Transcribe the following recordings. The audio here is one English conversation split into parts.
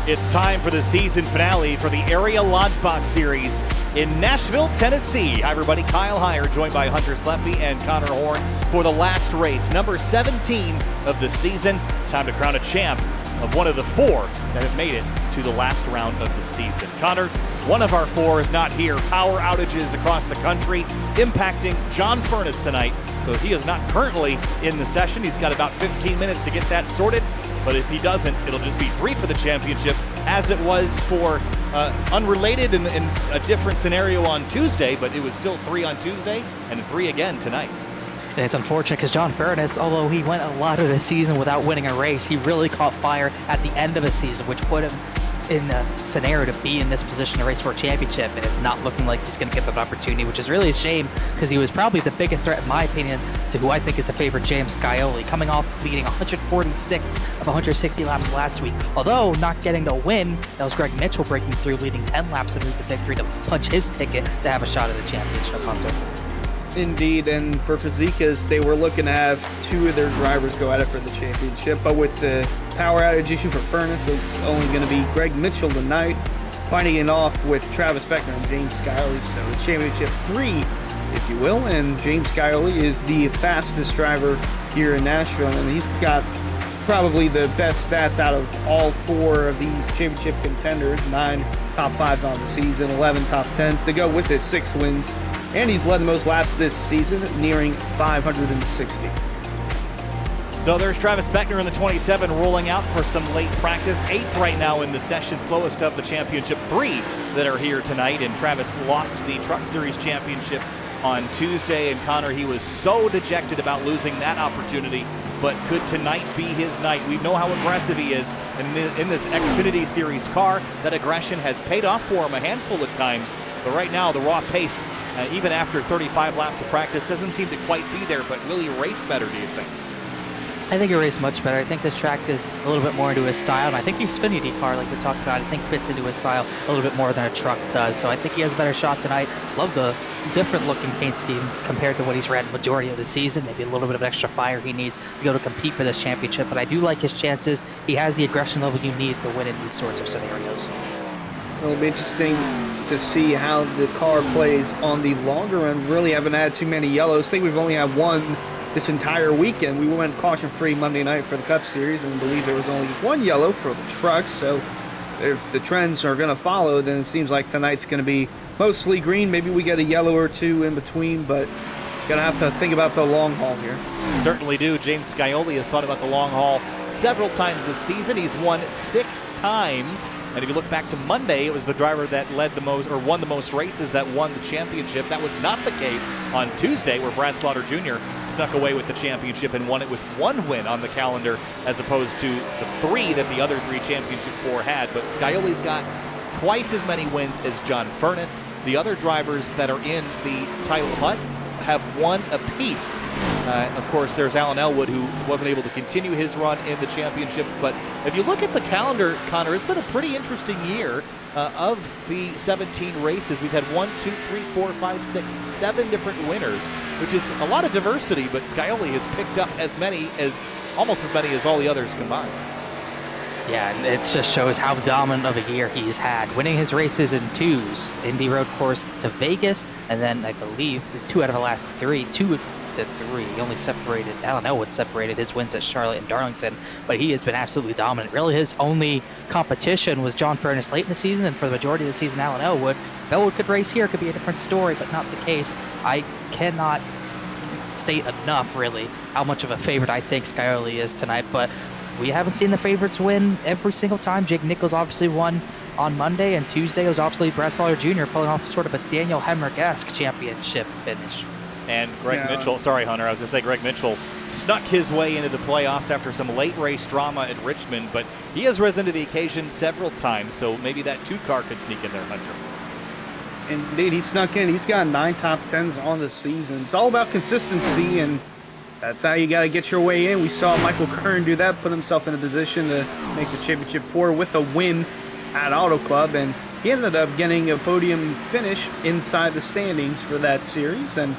It's time for the season finale for the Area Lodgebox Series in Nashville, Tennessee. Hi, everybody. Kyle Heyer, joined by Hunter Sleppy and Connor Horn for the last race, number 17 of the season. Time to crown a champ of one of the four that have made it to the last round of the season. Connor, one of our four is not here. Power outages across the country impacting John Furness tonight. So he is not currently in the session. He's got about 15 minutes to get that sorted. But if he doesn't, it'll just be 3 for the championship, as it was for unrelated and a different scenario on Tuesday, but it was still 3 on Tuesday and 3 again tonight. And it's unfortunate because John Furness, although he went a lot of the season without winning a race, he really caught fire at the end of the season, which put him in a scenario to be in this position to race for a championship, and it's not looking like he's going to get that opportunity, which is really a shame because he was probably the biggest threat, in my opinion, to who I think is the favorite, James Scioli, coming off leading 146 of 160 laps last week. Although not getting the win, that was Greg Mitchell breaking through, leading 10 laps to move the victory to punch his ticket to have a shot at the championship, Hunter. Indeed, and for Fazekas, they were looking to have 2 of their drivers go at it for the championship, but with the power outage issue for Furness, it's only going to be Greg Mitchell tonight, fighting it off with Travis Beckner and James Scioli. So the championship 3, if you will, and James Scioli is the fastest driver here in Nashville, and he's got probably the best stats out of all 4 of these championship contenders. 9 top 5s on the season, 11 top 10s to go with his 6 wins. And he's led the most laps this season, nearing 560. So there's Travis Beckner in the 27 rolling out for some late practice. 8th right now in the session, slowest of the championship 3 that are here tonight. And Travis lost the Truck Series championship on Tuesday. And Connor, he was so dejected about losing that opportunity. But could tonight be his night? We know how aggressive he is in this Xfinity Series car. That aggression has paid off for him a handful of times. But right now, the raw pace, even after 35 laps of practice, doesn't seem to quite be there. But will he race better, do you think? I think he raced much better. I think this track is a little bit more into his style, and I think the Xfinity car, like we talked about, I think fits into his style a little bit more than a truck does. So I think he has a better shot tonight. Love the different looking paint scheme compared to what he's ran the majority of the season. Maybe a little bit of extra fire he needs to go to compete for this championship, but I do like his chances. He has the aggression level you need to win in these sorts of scenarios. It'll be interesting to see how the car plays on the longer run. Really haven't had too many yellows. I think we've only had one this entire weekend. We went caution-free Monday night for the Cup Series, and I believe there was only 1 yellow for the trucks. So if the trends are going to follow, then it seems like tonight's going to be mostly green. Maybe we get a yellow or 2 in between, but going to have to think about the long haul here. Certainly do. James Scioli has thought about the long haul several times this season. He's won 6 times. And if you look back to Monday, it was the driver that led the most or won the most races that won the championship. That was not the case on Tuesday, where Brad Slaughter Jr. snuck away with the championship and won it with 1 win on the calendar, as opposed to the 3 that the other 3 championship 4 had. But Scioli's got twice as many wins as John Furness. The other drivers that are in the title hunt have 1 apiece. Of course, there's Alan Elwood, who wasn't able to continue his run in the championship. But if you look at the calendar, Connor, it's been a pretty interesting year. Of the 17 races, we've had 1, 2, 3, 4, 5, 6, 7 different winners, which is a lot of diversity. But Scioli has picked up almost as many as all the others combined. Yeah, and it just shows how dominant of a year he's had, winning his races in 2s, Indy Road Course to Vegas, and then I believe 2 out of the last 3, 2 to 3. He only separated, Alan Elwood separated his wins at Charlotte and Darlington, but he has been absolutely dominant. Really, his only competition was John Furness late in the season, and for the majority of the season, Alan Elwood. If Elwood could race here, it could be a different story, but not the case. I cannot state enough, really, how much of a favorite I think Scioli is tonight, but we haven't seen the favorites win every single time. Jake Nichols obviously won on Monday, and Tuesday was obviously Brad Slaughter Jr. pulling off sort of a Daniel Hemrick-esque championship finish. And Greg Mitchell, sorry Hunter, I was going to say Greg Mitchell snuck his way into the playoffs after some late race drama at Richmond, but he has risen to the occasion several times, so maybe that 2 car could sneak in there, Hunter. Indeed, he snuck in. He's got 9 top 10s on the season. It's all about consistency, and that's how you got to get your way in. We saw Michael Kern do that, put himself in a position to make the championship 4 with a win at Auto Club, and he ended up getting a podium finish inside the standings for that series. And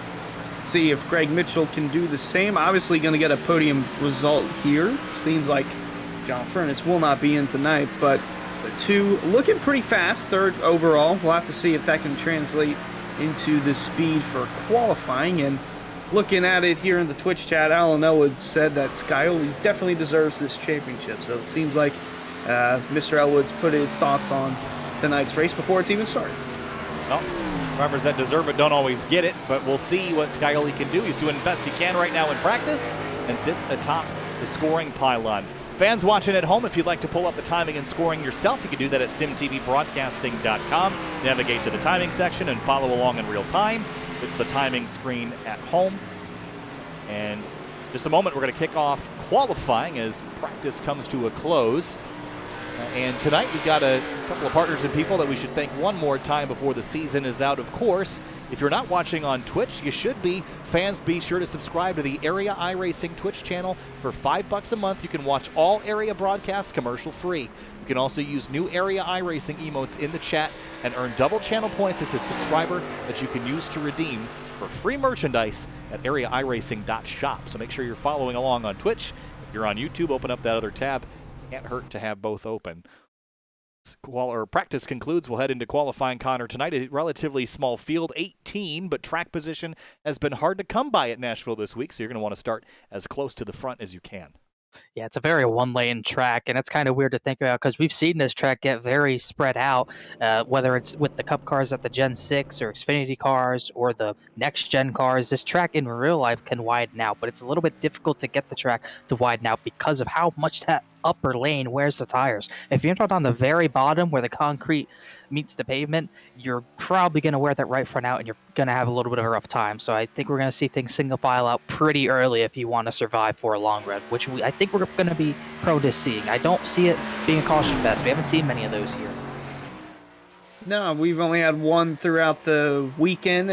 see if Greg Mitchell can do the same. Obviously going to get a podium result here. Seems like John Furness will not be in tonight, but The 2 looking pretty fast, 3rd overall. We'll have to see if that can translate into the speed for qualifying. And looking at it here in the Twitch chat, Alan Elwood said that Scioli definitely deserves this championship. So it seems like Mr. Elwood's put his thoughts on tonight's race before it's even started. Well, drivers that deserve it don't always get it, but we'll see what Scioli can do. He's doing the best he can right now in practice and sits atop the scoring pylon. Fans watching at home, if you'd like to pull up the timing and scoring yourself, you can do that at simtvbroadcasting.com. Navigate to the timing section and follow along in real time with the timing screen at home. And just a moment, we're going to kick off qualifying as practice comes to a close. And tonight we've got a couple of partners and people that we should thank one more time before the season is out, of course. If you're not watching on Twitch, you should be. Fans, be sure to subscribe to the Area iRacing Twitch channel. For $5 a month, you can watch all Area broadcasts commercial-free. You can also use new Area iRacing emotes in the chat and earn double channel points as a subscriber that you can use to redeem for free merchandise at areairacing.shop. So make sure you're following along on Twitch. If you're on YouTube, open up that other tab. Can't hurt to have both open. Practice concludes, we'll head into qualifying, Connor. Tonight, a relatively small field, 18, but track position has been hard to come by at Nashville this week, so you're going to want to start as close to the front as you can. Yeah, it's a very one-lane track, and it's kind of weird to think about because we've seen this track get very spread out, whether it's with the Cup cars at the Gen 6 or Xfinity cars or the next-gen cars. This track in real life can widen out, but it's a little bit difficult to get the track to widen out because of how much that upper lane wears the tires. If you're not on the very bottom where the concrete meets the pavement, you're probably going to wear that right front out and you're going to have a little bit of a rough time. So I think we're going to see things single file out pretty early if you want to survive for a long run, which I think we're going to be prone to seeing. I don't see it being a caution fest. We haven't seen many of those here. No, we've only had one throughout the weekend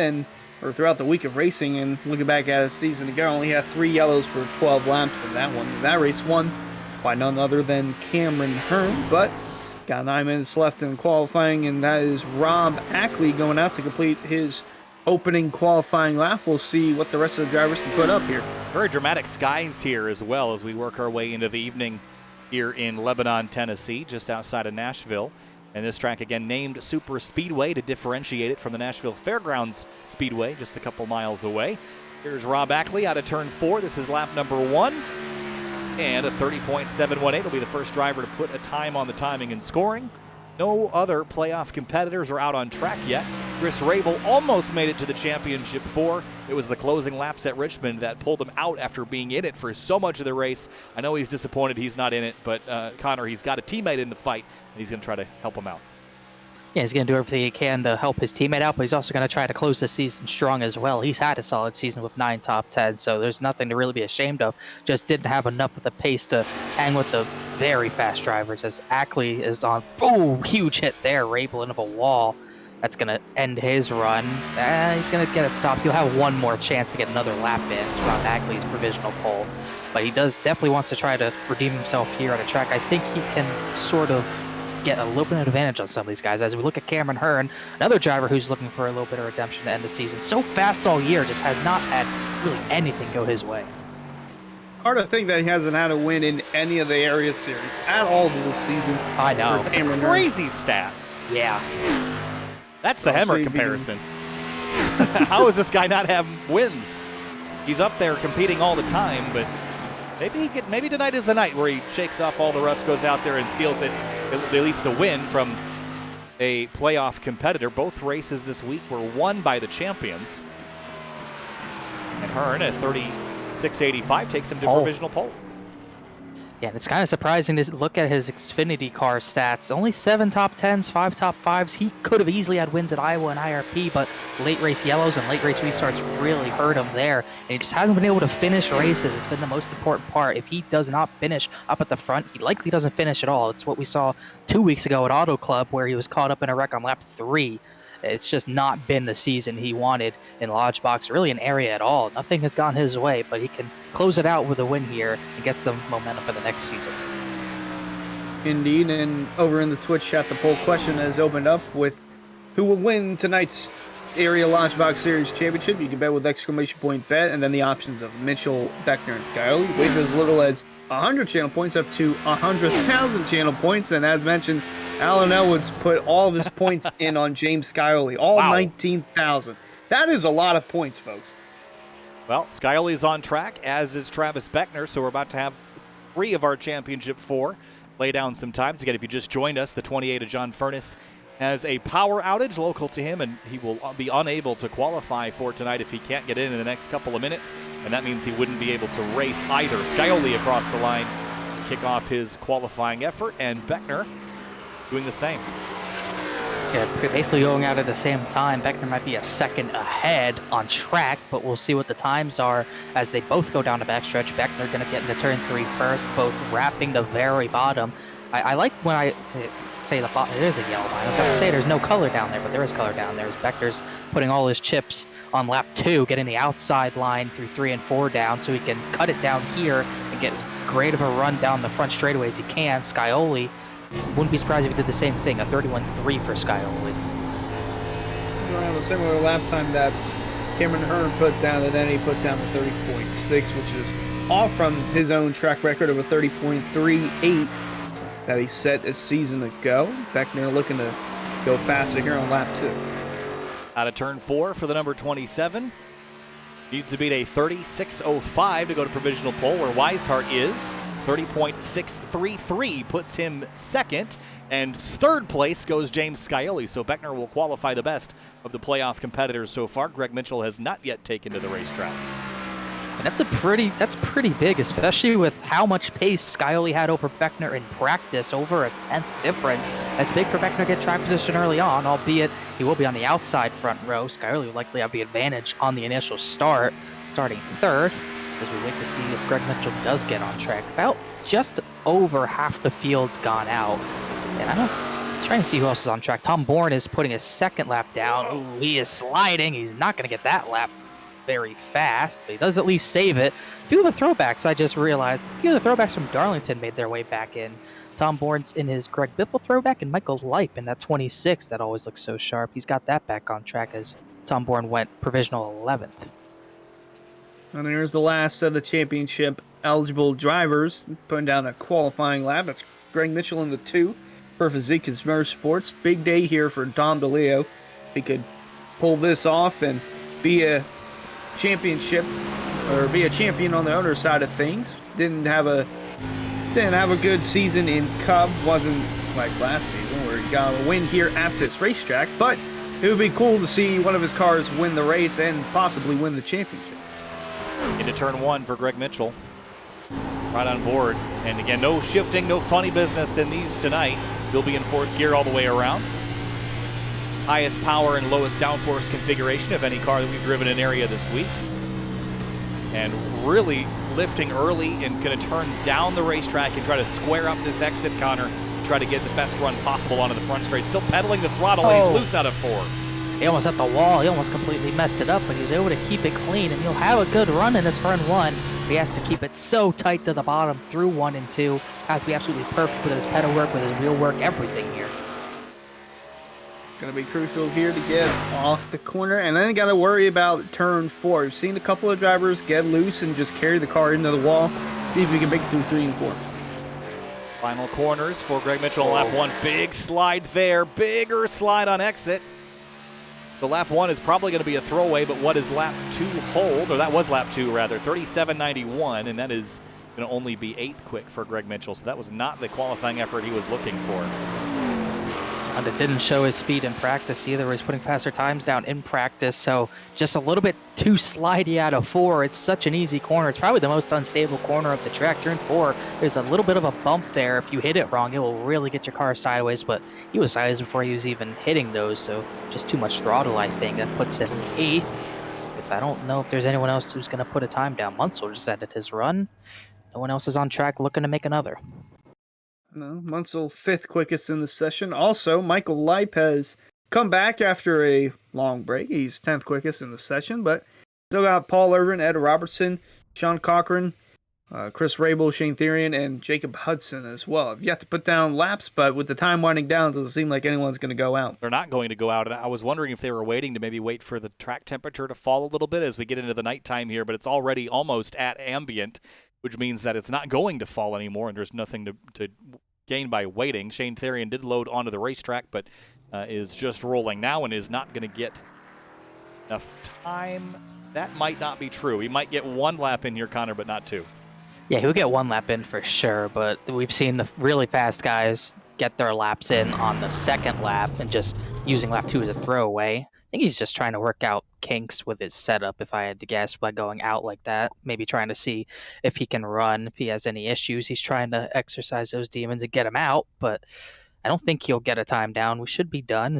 or throughout the week of racing, and looking back at a season ago, only had 3 yellows for 12 laps in that one. That race won by none other than Cameron Hearn, but got 9 minutes left in qualifying, and that is Rob Ackley going out to complete his opening qualifying lap. We'll see what the rest of the drivers can put up here. Very dramatic skies here as well as we work our way into the evening here in Lebanon, Tennessee, just outside of Nashville. And this track, again, named Super Speedway to differentiate it from the Nashville Fairgrounds Speedway, just a couple miles away. Here's Rob Ackley out of turn 4. This is lap number 1. And a 30.718 will be the first driver to put a time on the timing and scoring. No other playoff competitors are out on track yet. Chris Rabel almost made it to the championship 4. It was the closing laps at Richmond that pulled him out after being in it for so much of the race. I know he's disappointed he's not in it, but Connor, he's got a teammate in the fight, and he's going to try to help him out. Yeah, he's going to do everything he can to help his teammate out, but he's also going to try to close the season strong as well. He's had a solid season with 9 top 10s, so there's nothing to really be ashamed of. Just didn't have enough of the pace to hang with the very fast drivers as Ackley is on, huge hit there, Rabel into a wall. That's going to end his run. He's going to get it stopped. He'll have one more chance to get another lap in. It's Rob Ackley's provisional pole. But he definitely wants to try to redeem himself here on a track. I think he can sort of get a little bit of advantage on some of these guys. As we look at Cameron Hearn, another driver who's looking for a little bit of redemption to end the season. So fast all year, just has not had really anything go his way. Hard to think that he hasn't had a win in any of the area series at all this season. I know. It's a crazy stat. Yeah. That's the Hemrick comparison. How does this guy not have wins? He's up there competing all the time, but maybe tonight is the night where he shakes off all the rust, goes out there and steals it, at least the win from a playoff competitor. Both races this week were won by the champions. And Hearn at 36.85 takes him to provisional pole. Yeah, and it's kind of surprising to look at his Xfinity car stats. Only 7 top 10s, 5 top 5s. He could have easily had wins at Iowa and IRP, but late race yellows and late race restarts really hurt him there. And he just hasn't been able to finish races. It's been the most important part. If he does not finish up at the front, he likely doesn't finish at all. It's what we saw 2 weeks ago at Auto Club, where he was caught up in a wreck on lap 3. It's just not been the season he wanted in Lodgebox, really in area at all. Nothing has gone his way, but he can close it out with a win here and get some momentum for the next season. Indeed, and over in the Twitch chat, the poll question has opened up with who will win tonight's Area Lodgebox Series Championship. You can bet with exclamation point bet, and then the options of Mitchell, Beckner, and Scioli. Wager as little as 100 channel points up to 100,000 channel points, and as mentioned, Alan Elwood's put all of his points in on James Scioli, all Wow. 19,000. That is a lot of points, folks. Well, Scioli's on track, as is Travis Beckner, so we're about to have 3 of our championship 4 lay down some times. Again, if you just joined us, the 28 of John Furness has a power outage local to him, and he will be unable to qualify for tonight if he can't get in the next couple of minutes, and that means he wouldn't be able to race either. Scioli across the line to kick off his qualifying effort, and Beckner doing the same. Yeah, basically going out at the same time. Beckner might be a second ahead on track, but we'll see what the times are as they both go down the backstretch. Beckner going to get into turn 3 first, both wrapping the very bottom. I like when I say the bottom. There is a yellow line. I was going to say there's no color down there, but there is color down there. As Beckner's putting all his chips on lap 2, getting the outside line through 3 and 4 down, so he can cut it down here and get as great of a run down the front straightaway as he can. Scioli, wouldn't be surprised if he did the same thing, a 31.3 for Scioli. Around the similar lap time that Cameron Hearn put down, and then he put down the 30.6, which is off from his own track record of a 30.38 that he set a season ago. Beckner looking to go faster here on lap 2. Out of turn 4 for the number 27. Needs to beat a 36.05 to go to provisional pole, where Weishart is. 30.633 puts him second, and third place goes James Scioli. So Beckner will qualify the best of the playoff competitors so far. Greg Mitchell has not yet taken to the racetrack. And that's pretty big, especially with how much pace Scioli had over Beckner in practice, over a 10th difference. That's big for Beckner to get track position early on, albeit he will be on the outside front row. Scioli will likely have the advantage on the initial start, starting third, as we wait to see if Greg Mitchell does get on track. About just over half the field's gone out. And I'm trying to see who else is on track. Tom Bourne is putting his second lap down. Ooh, he is sliding. He's not going to get that lap very fast, but he does at least save it. A few of the throwbacks, I just realized, a few of the throwbacks from Darlington made their way back in. Tom Bourne's in his Greg Biffle throwback, and Michael Leip in that 26 that always looks so sharp. He's got that back on track as Tom Bourne went provisional 11th. And here's the last of the championship eligible drivers putting down a qualifying lap. That's Greg Mitchell in the 2 for Fazika's Motorsports. Big day here for Dom DeLeo. He could pull this off and be a championship or be a champion on the other side of things. Didn't have a good season in Cub. Wasn't like last season where he got a win here at this racetrack, but it would be cool to see one of his cars win the race and possibly win the championship. Into turn 1 for Greg Mitchell. Right on board. And again, no shifting, no funny business in these tonight. He'll be in 4th gear all the way around. Highest power and lowest downforce configuration of any car that we've driven in area this week. And really lifting early and going to turn down the racetrack and try to square up this exit, Connor, and try to get the best run possible onto the front straight. Still pedaling the throttle, and he's loose out of 4. He almost hit the wall. He almost completely messed it up, but he was able to keep it clean, and he'll have a good run into turn 1. He has to keep it so tight to the bottom through 1 and 2. Has to be absolutely perfect with his pedal work, with his wheel work, everything here. Going to be crucial here to get off the corner, and then got to worry about turn 4. We've seen a couple of drivers get loose and just carry the car into the wall. See if we can make it through 3 and 4. Final corners for Greg Mitchell on lap 1. Big slide there. Bigger slide on exit. The lap 1 is probably going to be a throwaway, but what is lap 2 hold? Or that was lap 2, rather. 37.91, and that is going to only be 8th quick for Greg Mitchell. So that was not the qualifying effort he was looking for. And it didn't show his speed in practice either. He was putting faster times down in practice, so just a little bit too slidey out of 4. It's such an easy corner. It's probably the most unstable corner of the track. Turn 4, there's a little bit of a bump there. If you hit it wrong, it will really get your car sideways, but he was sideways before he was even hitting those, so just too much throttle, I think. That puts him 8th. I don't know if there's anyone else who's going to put a time down. Munsell just ended his run. No one else is on track looking to make another. No, Munsell 5th quickest in the session. Also, Michael Leip has come back after a long break. He's 10th quickest in the session, but still got Paul Irvin, Ed Robertson, Sean Cochran, Chris Rabel, Shane Therian, and Jacob Hudson as well. I've yet to put down laps, but with the time winding down, it doesn't seem like anyone's going to go out. They're not going to go out, and I was wondering if they were waiting to maybe wait for the track temperature to fall a little bit as we get into the nighttime here, but it's already almost at ambient, which means that it's not going to fall anymore, and there's nothing to gained by waiting. Shane Therian did load onto the racetrack, but is just rolling now and is not going to get enough time. That might not be true. He might get 1 lap in here, Connor, but not 2. Yeah, he'll get 1 lap in for sure, but we've seen the really fast guys get their laps in on the 2nd lap and just using lap 2 as a throwaway. I think he's just trying to work out kinks with his setup, if I had to guess, by going out like that. Maybe trying to see if he can run, if he has any issues. He's trying to exercise those demons and get him out, but I don't think he'll get a time down. We should be done.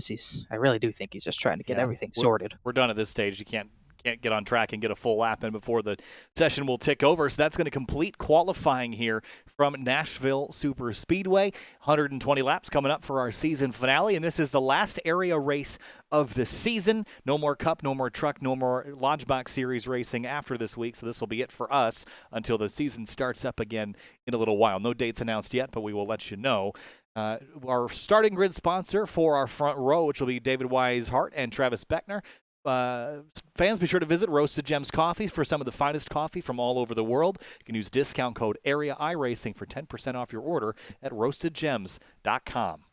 I really do think he's just trying to get everything sorted. We're done at this stage. You can't get on track and get a full lap in before the session will tick over. So that's going to complete qualifying here from Nashville Super Speedway. 120 laps coming up for our season finale, and this is the last area race of the season. No more Cup, no more Truck, no more Lodgebox Series racing after this week, so this will be it for us until the season starts up again in a little while. No dates announced yet, but we will let you know. Our starting grid sponsor for our front row, which will be David Weishart and Travis Beckner. Fans, be sure to visit Roasted Gems Coffee for some of the finest coffee from all over the world. You can use discount code Area iRacing for 10% off your order at roastedgems.com.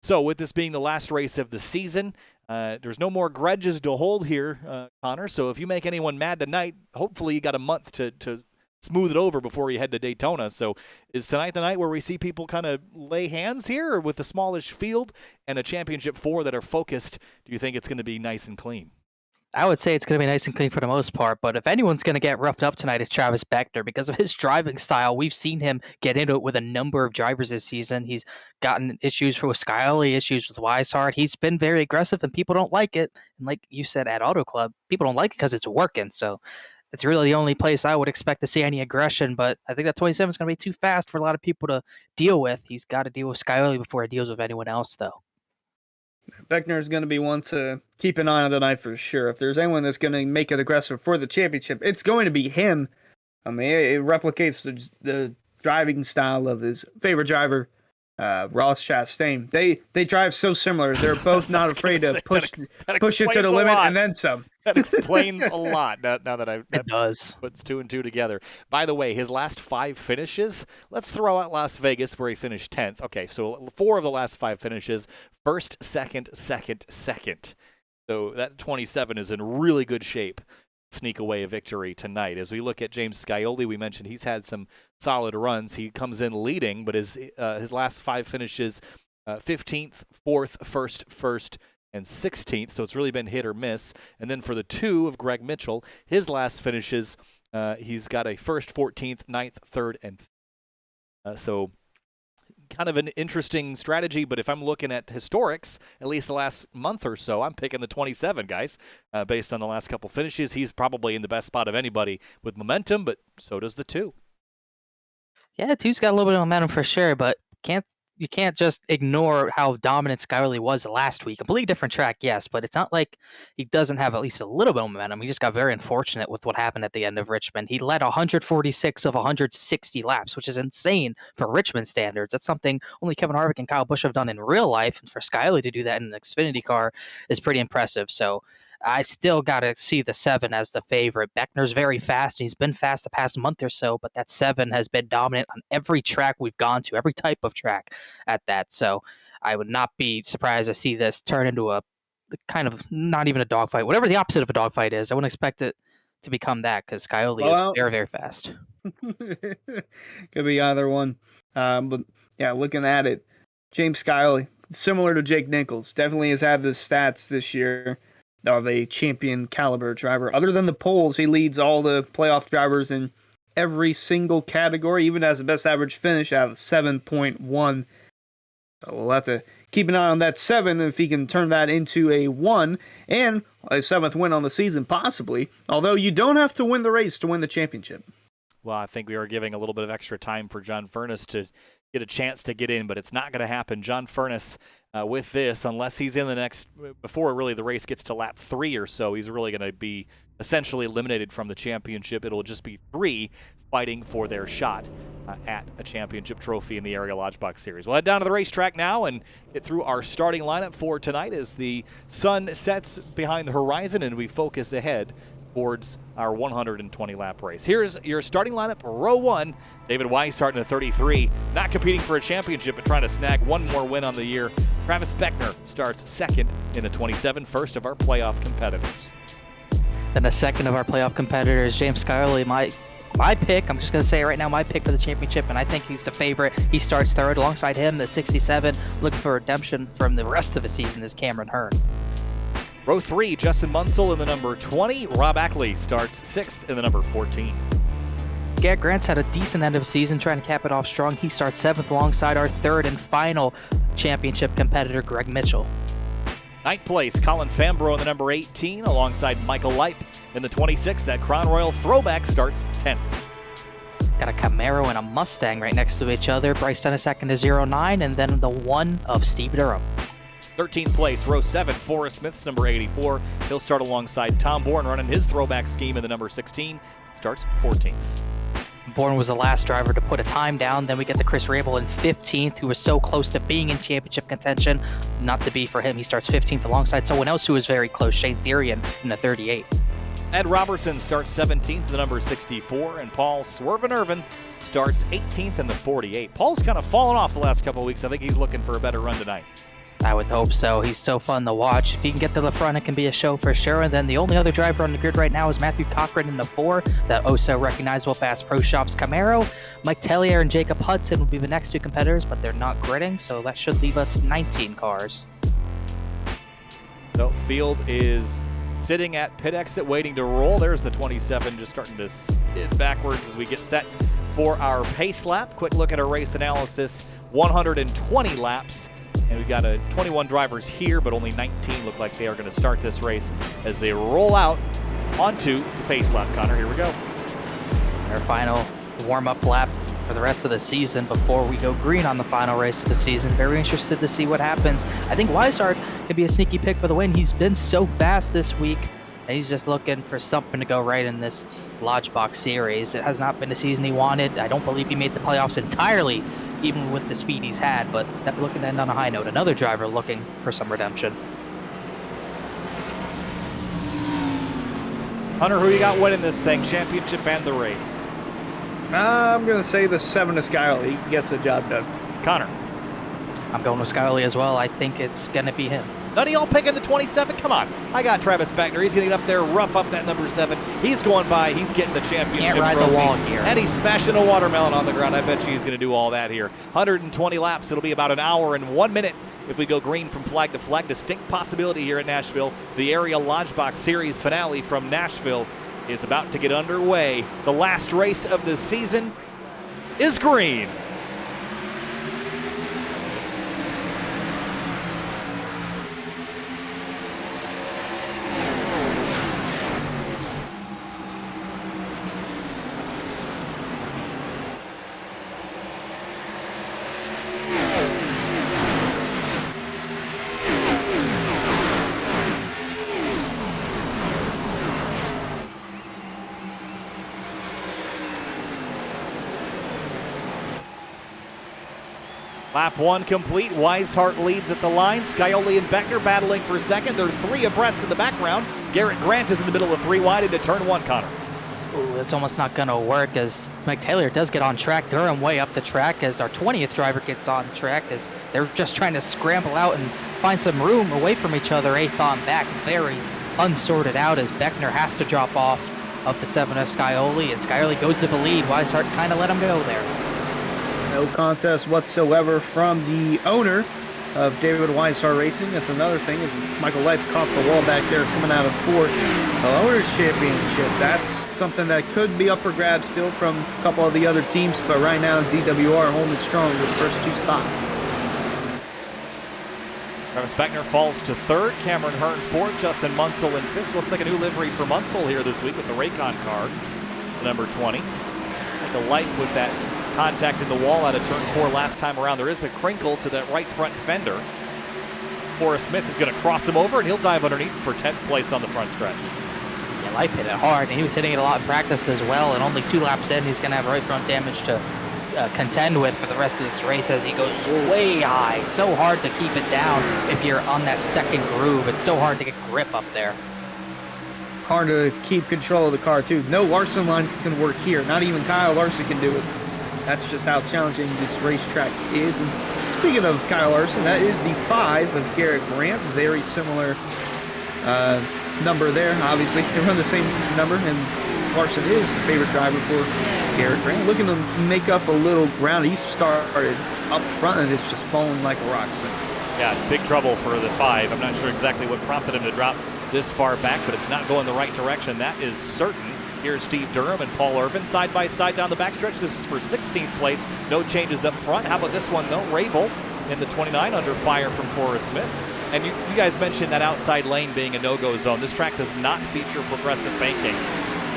So with this being the last race of the season, there's no more grudges to hold here, Connor. So if you make anyone mad tonight, hopefully you got a month to smooth it over before you head to Daytona. So is tonight the night where we see people kind of lay hands here, or with a smallish field and a championship 4 that are focused, do you think it's going to be nice and clean? I would say it's going to be nice and clean for the most part, but if anyone's going to get roughed up tonight, it's Travis Beckner because of his driving style. We've seen him get into it with a number of drivers this season. He's gotten issues with Scully, issues with Weishart. He's been very aggressive, and people don't like it. And like you said at Auto Club, people don't like it because it's working. So it's really the only place I would expect to see any aggression, but I think that 27 is going to be too fast for a lot of people to deal with. He's got to deal with Scully before he deals with anyone else, though. Beckner is going to be one to keep an eye on tonight for sure. If there's anyone that's going to make it aggressive for the championship, it's going to be him. I mean, it replicates the driving style of his favorite driver, Ross Chastain. They drive so similar. They're both not afraid to push it to the limit and then some. That explains a lot. Now that it does. Puts 2 and 2 together. By the way, his last 5 finishes, let's throw out Las Vegas where he finished 10th. Okay, so 4 of the last 5 finishes, first, second, second, second. So that 27 is in really good shape. Sneak away a victory tonight. As we look at James Scioli, we mentioned he's had some solid runs. He comes in leading, but his last 5 finishes, 15th, 4th, 1st, and 16th, so it's really been hit or miss. And then for the 2 of Greg Mitchell, his last finishes, he's got a 1st, 14th, 9th, 3rd, and so kind of an interesting strategy. But if I'm looking at historics, at least the last month or so, I'm picking the 27, guys. Based on the last couple finishes, he's probably in the best spot of anybody with momentum, but so does the 2. Yeah, 2's got a little bit of momentum for sure, but you can't just ignore how dominant Scully was last week. Completely different track, yes, but it's not like he doesn't have at least a little bit of momentum. He just got very unfortunate with what happened at the end of Richmond. He led 146 of 160 laps, which is insane for Richmond standards. That's something only Kevin Harvick and Kyle Busch have done in real life, and for Scully to do that in an Xfinity car is pretty impressive. So I still got to see the 7 as the favorite. Beckner's very fast. He's been fast the past month or so, but that 7 has been dominant on every track we've gone to, every type of track at that. So I would not be surprised to see this turn into a kind of not even a dogfight, whatever the opposite of a dogfight is. I wouldn't expect it to become that because Scioli is very, very fast. Could be either one. But yeah, looking at it, James Scioli, similar to Jake Nichols, definitely has had the stats this year of a champion caliber driver. Other than the polls, he leads all the playoff drivers in every single category, even has the best average finish out of 7.1. So we'll have to keep an eye on that 7 if he can turn that into a 1 and a 7th win on the season, possibly. Although you don't have to win the race to win the championship. Well, I think we are giving a little bit of extra time for John Furness to get a chance to get in, but it's not going to happen. John Furness, with this, unless he's in the next, before really the race gets to lap 3 or so, he's really going to be essentially eliminated from the championship. It'll just be 3 fighting for their shot at a championship trophy in the Area Lodgebox Series. We'll head down to the racetrack now and get through our starting lineup for tonight as the sun sets behind the horizon and we focus ahead towards our 120 lap race. Here's your starting lineup. Row 1, David Weishart in the 33, not competing for a championship but trying to snag one more win on the year. Travis Beckner starts second in the 27, first of our playoff competitors. Then the second of our playoff competitors, James Scioli, my pick. I'm just going to say it right now, my pick for the championship, and I think he's the favorite. He starts third. Alongside him, the 67, looking for redemption from the rest of the season, is Cameron Hearn. Row 3, Justin Munsell in the number 20. Rob Ackley starts 6th in the number 14. Garrett Grant's had a decent end of season, trying to cap it off strong. He starts 7th alongside our third and final championship competitor, Greg Mitchell. 9th place, Colin Fambro in the number 18 alongside Michael Leip in the 26. That Crown Royal throwback starts 10th. Got a Camaro and a Mustang right next to each other. Bryce Dennis in the 09, and then the 1 of Steve Durham. 13th place, row 7, Forrest Smith's number 84. He'll start alongside Tom Bourne running his throwback scheme in the number 16. Starts 14th. Bourne was the last driver to put a time down. Then we get the Chris Rabel in 15th, who was so close to being in championship contention. Not to be for him. He starts 15th alongside someone else who was very close, Shane Therian, in the 38. Ed Robertson starts 17th, the number 64, and Paul Swervin Irvin starts 18th in the 48. Paul's kind of fallen off the last couple of weeks. I think he's looking for a better run tonight. I would hope so. He's so fun to watch. If he can get to the front, it can be a show for sure. And then the only other driver on the grid right now is Matthew Cochran in the 4, that so recognizable Bass Pro Shops Camaro. Mike Tellier and Jacob Hudson will be the next two competitors, but they're not gridding, so that should leave us 19 cars. The field is sitting at pit exit waiting to roll. There's the 27 just starting to skid backwards as we get set for our pace lap. Quick look at our race analysis, 120 laps. And we've got 21 drivers here, but only 19 look like they are going to start this race as they roll out onto the pace lap. Connor, here we go. Our final warm-up lap for the rest of the season before we go green on the final race of the season. Very interested to see what happens. I think Weishart could be a sneaky pick for the win. He's been so fast this week, and he's just looking for something to go right in this Lodgebox series. It has not been the season he wanted. I don't believe he made the playoffs entirely, even with the speed he's had, but definitely looking to end on a high note. Another driver looking for some redemption. Hunter, who you got winning this thing, championship and the race? I'm going to say the 7 to Scioli. He gets the job done. Connor. I'm going with Scioli as well. I think it's going to be him. None of y'all picking the 27? Come on. I got Travis Beckner. He's going to get up there, rough up that number 7. He's going by. He's getting the championship Can't ride trophy. the wall here. And he's smashing a watermelon on the ground. I bet you he's going to do all that here. 120 laps. It'll be about an hour and 1 minute if we go green from flag to flag. Distinct possibility here at Nashville. The area Lodgebox Series finale from Nashville is about to get underway. The last race of the season is green. Lap 1 complete. Weishart leads at the line. Scioli and Beckner battling for second. They're 3 abreast in the background. Garrett Grant is in the middle of 3 wide into turn 1, Connor. Ooh, that's almost not going to work as Mike Taylor does get on track. Durham way up the track as our 20th driver gets on track as they're just trying to scramble out and find some room away from each other. 8th on back, very unsorted out as Beckner has to drop off of the 7 of Scioli, and Scioli goes to the lead. Weishart kind of let him go there. No contest whatsoever from the owner of David Weishart Racing. That's another thing, is Michael Leip caught the wall back there coming out of 4th. The owner's championship, that's something that could be up for grabs still from a couple of the other teams, but right now DWR holding it strong with the first 2 spots. Travis Beckner falls to 3rd. Cameron Hearn 4th. Justin Munsell in 5th. Looks like a new livery for Munsell here this week with the Raycon car, number 20. Like a light with that contact in the wall out of turn 4 last time around. There is a crinkle to that right front fender. Forrest Smith is going to cross him over, and he'll dive underneath for 10th place on the front stretch. Yeah, Leip hit it hard, and he was hitting it a lot in practice as well, and only 2 laps in, he's going to have right front damage to contend with for the rest of this race as he goes way high. So hard to keep it down if you're on that second groove. It's so hard to get grip up there. hard to keep control of the car too. No Larson line can work here. Not even Kyle Larson can do it. That's just how challenging this racetrack is. And speaking of Kyle Larson, that is the 5 of Garrett Grant. Very similar number there. Obviously, they run the same number, and Larson is the favorite driver for Garrett Grant. Looking to make up a little ground. He started up front, and it's just fallen like a rock since. Yeah, big trouble for the 5. I'm not sure exactly what prompted him to drop this far back, but it's not going the right direction. That is certain. Here's Steve Durham and Paul Irvin side by side down the backstretch. This is for 16th place. No changes up front. How about this one, though? Ravel in the 29 under fire from Forrest Smith. And you guys mentioned that outside lane being a no-go zone. This track does not feature progressive banking.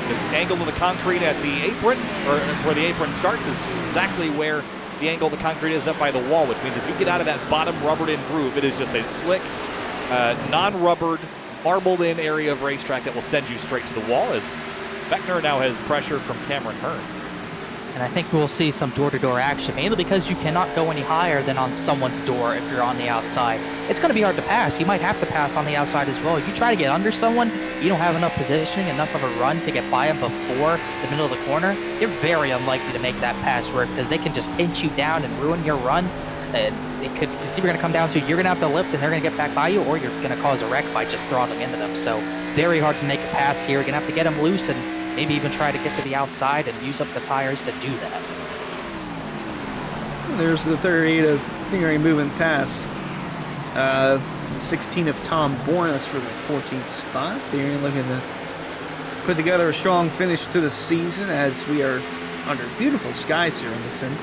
The angle of the concrete at the apron, or where the apron starts, is exactly where the angle of the concrete is up by the wall, which means if you get out of that bottom rubbered-in groove, it is just a slick, non-rubbered, marbled-in area of racetrack that will send you straight to the wall, as Beckner now has pressure from Cameron Hearn. And I think we'll see some door-to-door action, mainly because you cannot go any higher than on someone's door if you're on the outside. It's going to be hard to pass. You might have to pass on the outside as well. You try to get under someone, you don't have enough positioning, enough of a run to get by them before the middle of the corner, you're very unlikely to make that pass work, because they can just pinch you down and ruin your run. And it's either going to come down to you're going to have to lift and they're going to get back by you, or you're going to cause a wreck by just throttling into them. So very hard to make a pass here. You're going to have to get them loose and maybe even try to get to the outside and use up the tires to do that. There's the 38 of Theory moving past. 16 of Tom Bourne, that's for the 14th spot. Theory looking to put together a strong finish to the season, as we are under beautiful skies here in the sim.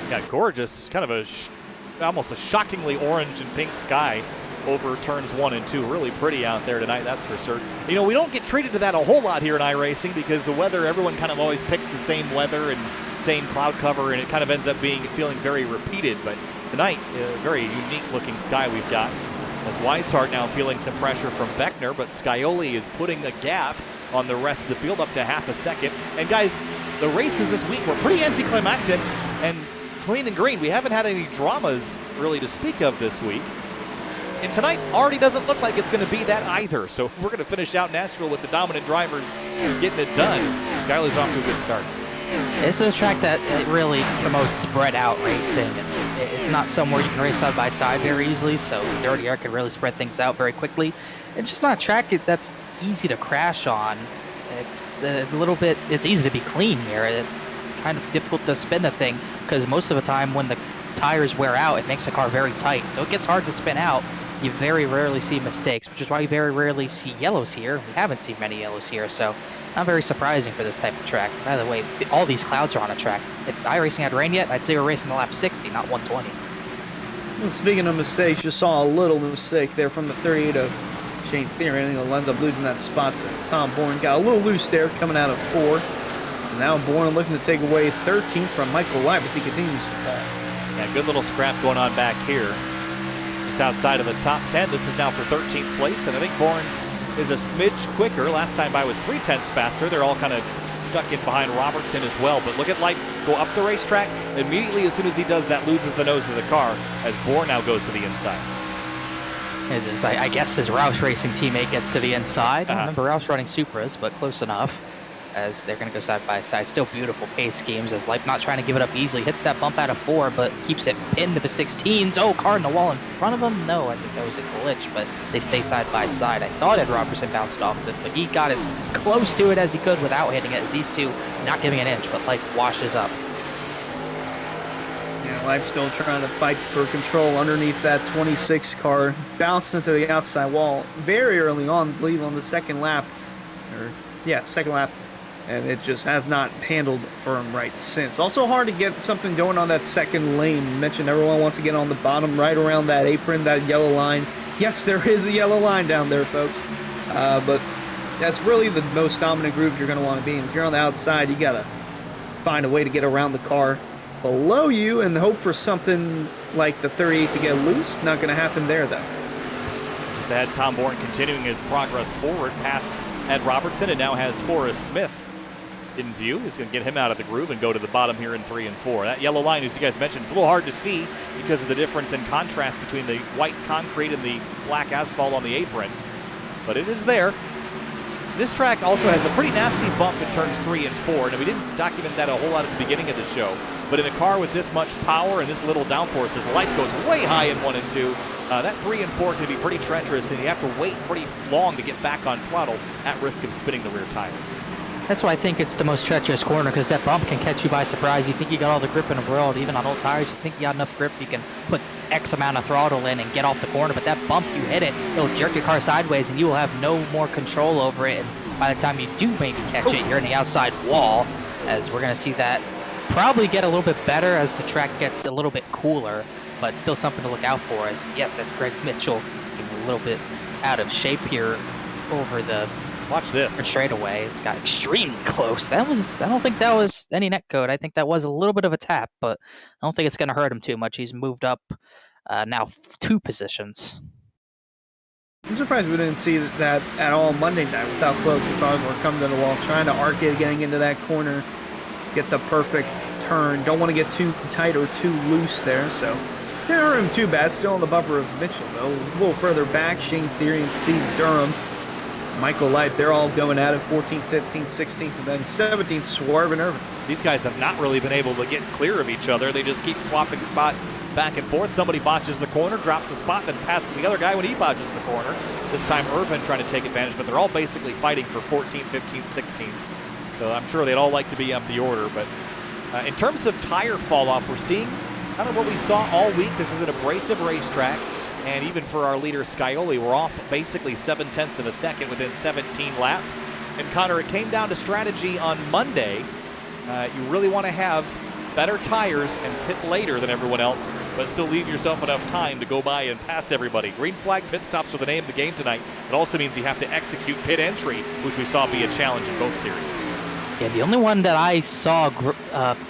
Yeah, gorgeous, kind of almost a shockingly orange and pink sky over turns 1 and 2. Really pretty out there tonight, that's for certain. You know, we don't get treated to that a whole lot here in iRacing, because the weather, everyone kind of always picks the same weather and same cloud cover, and it kind of ends up feeling very repeated. But tonight, a very unique looking sky we've got, as Weishart now feeling some pressure from Beckner, but Scioli is putting a gap on the rest of the field up to half a second. And guys, the races this week were pretty anticlimactic and clean and green. We haven't had any dramas really to speak of this week. And tonight already doesn't look like it's going to be that either. So we're going to finish out Nashville with the dominant drivers getting it done. Skyler's off to a good start. This is a track that really promotes spread out racing. And it's not somewhere you can race side by side very easily, so Dirty Air can really spread things out very quickly. It's just not a track that's easy to crash on. It's it's easy to be clean here. It's kind of difficult to spin the thing, because most of the time when the tires wear out, it makes the car very tight. So it gets hard to spin out. You very rarely see mistakes, which is why you very rarely see yellows here. We haven't seen many yellows here, so not very surprising for this type of track. By the way, all these clouds are on a track. If iRacing had rain yet, I'd say we're racing the lap 60, not 120. Well, speaking of mistakes, you saw a little mistake there from the 38 of Shane Theory. I think he'll end up losing that spot to Tom Bourne. Got a little loose there coming out of 4. And now Bourne looking to take away 13th from Michael Live as he continues to fall. Yeah, good little scrap going on back here. Just outside of the top 10. This is now for 13th place, and I think Bourne is a smidge quicker. Last time by was 0.3 faster. They're all kind of stuck in behind Robertson as well. But look at Light go up the racetrack. Immediately, as soon as he does that, loses the nose of the car as Bourne now goes to the inside. I guess his Roush Racing teammate gets to the inside. I remember Roush running Supras, but close enough, as they're going to go side by side. Still beautiful pace schemes, as Light not trying to give it up easily. Hits that bump out of 4, but keeps it pinned to the 16s. Oh, car in the wall in front of him? No, I think that was a glitch, but they stay side by side. I thought Ed Robertson bounced off it, but he got as close to it as he could without hitting it, as these two not giving an inch, but Light washes up. Yeah, Life still trying to fight for control underneath that 26 car. Bounced into the outside wall very early on, I believe on the second lap. Second lap. And it just has not handled for him right since. Also hard to get something going on that second lane. You mentioned everyone wants to get on the bottom right around that apron, that yellow line. Yes, there is a yellow line down there, folks. But that's really the most dominant groove you're going to want to be in. If you're on the outside, you got to find a way to get around the car below you and hope for something like the 38 to get loose. Not going to happen there, though. Just ahead, Tom Bourne continuing his progress forward past Ed Robertson, and now has Forrest Smith in view. He's going to get him out of the groove and go to the bottom here in 3 and 4. That yellow line, as you guys mentioned, it's a little hard to see because of the difference in contrast between the white concrete and the black asphalt on the apron, but it is there. This track also has a pretty nasty bump in turns 3 and 4. Now, we didn't document that a whole lot at the beginning of the show, but in a car with this much power and this little downforce, as life goes way high in 1 and 2, that 3 and 4 can be pretty treacherous, and you have to wait pretty long to get back on throttle at risk of spinning the rear tires. That's why I think it's the most treacherous corner, because that bump can catch you by surprise. You think you got all the grip in the world, even on old tires. You think you got enough grip, you can put X amount of throttle in and get off the corner. But that bump, you hit it, it'll jerk your car sideways, and you will have no more control over it. And by the time you do maybe catch it, you're in the outside wall, as we're going to see that probably get a little bit better as the track gets a little bit cooler, but still something to look out for. As yes, that's Greg Mitchell getting a little bit out of shape here over the Watch this straightaway. It's got extremely close. I don't think that was any net code. I think that was a little bit of a tap, but I don't think it's going to hurt him too much. He's moved up now 2 positions. I'm surprised we didn't see that at all Monday night with how close the cars were coming to the wall, trying to arc it, getting into that corner, get the perfect turn. Don't want to get too tight or too loose there, so didn't hurt him too bad. Still on the bumper of Mitchell, though. A little further back, Shane Theory and Steve Durham. Michael Light, they're all going at it, 14th, 15th, 16th, and then 17th, Swerve and Irvin. These guys have not really been able to get clear of each other. They just keep swapping spots back and forth. Somebody botches the corner, drops a spot, then passes the other guy when he botches the corner. This time Irvin trying to take advantage, but they're all basically fighting for 14th, 15th, 16th. So I'm sure they'd all like to be up the order. But in terms of tire fall off, we're seeing kind of what we saw all week. This is an abrasive racetrack. And even for our leader, Scioli, we're off basically 7/10 of a second within 17 laps. And Connor, it came down to strategy on Monday. You really want to have better tires and pit later than everyone else, but still leave yourself enough time to go by and pass everybody. Green flag pit stops were the name of the game tonight. It also means you have to execute pit entry, which we saw be a challenge in both series. Yeah, the only one that I saw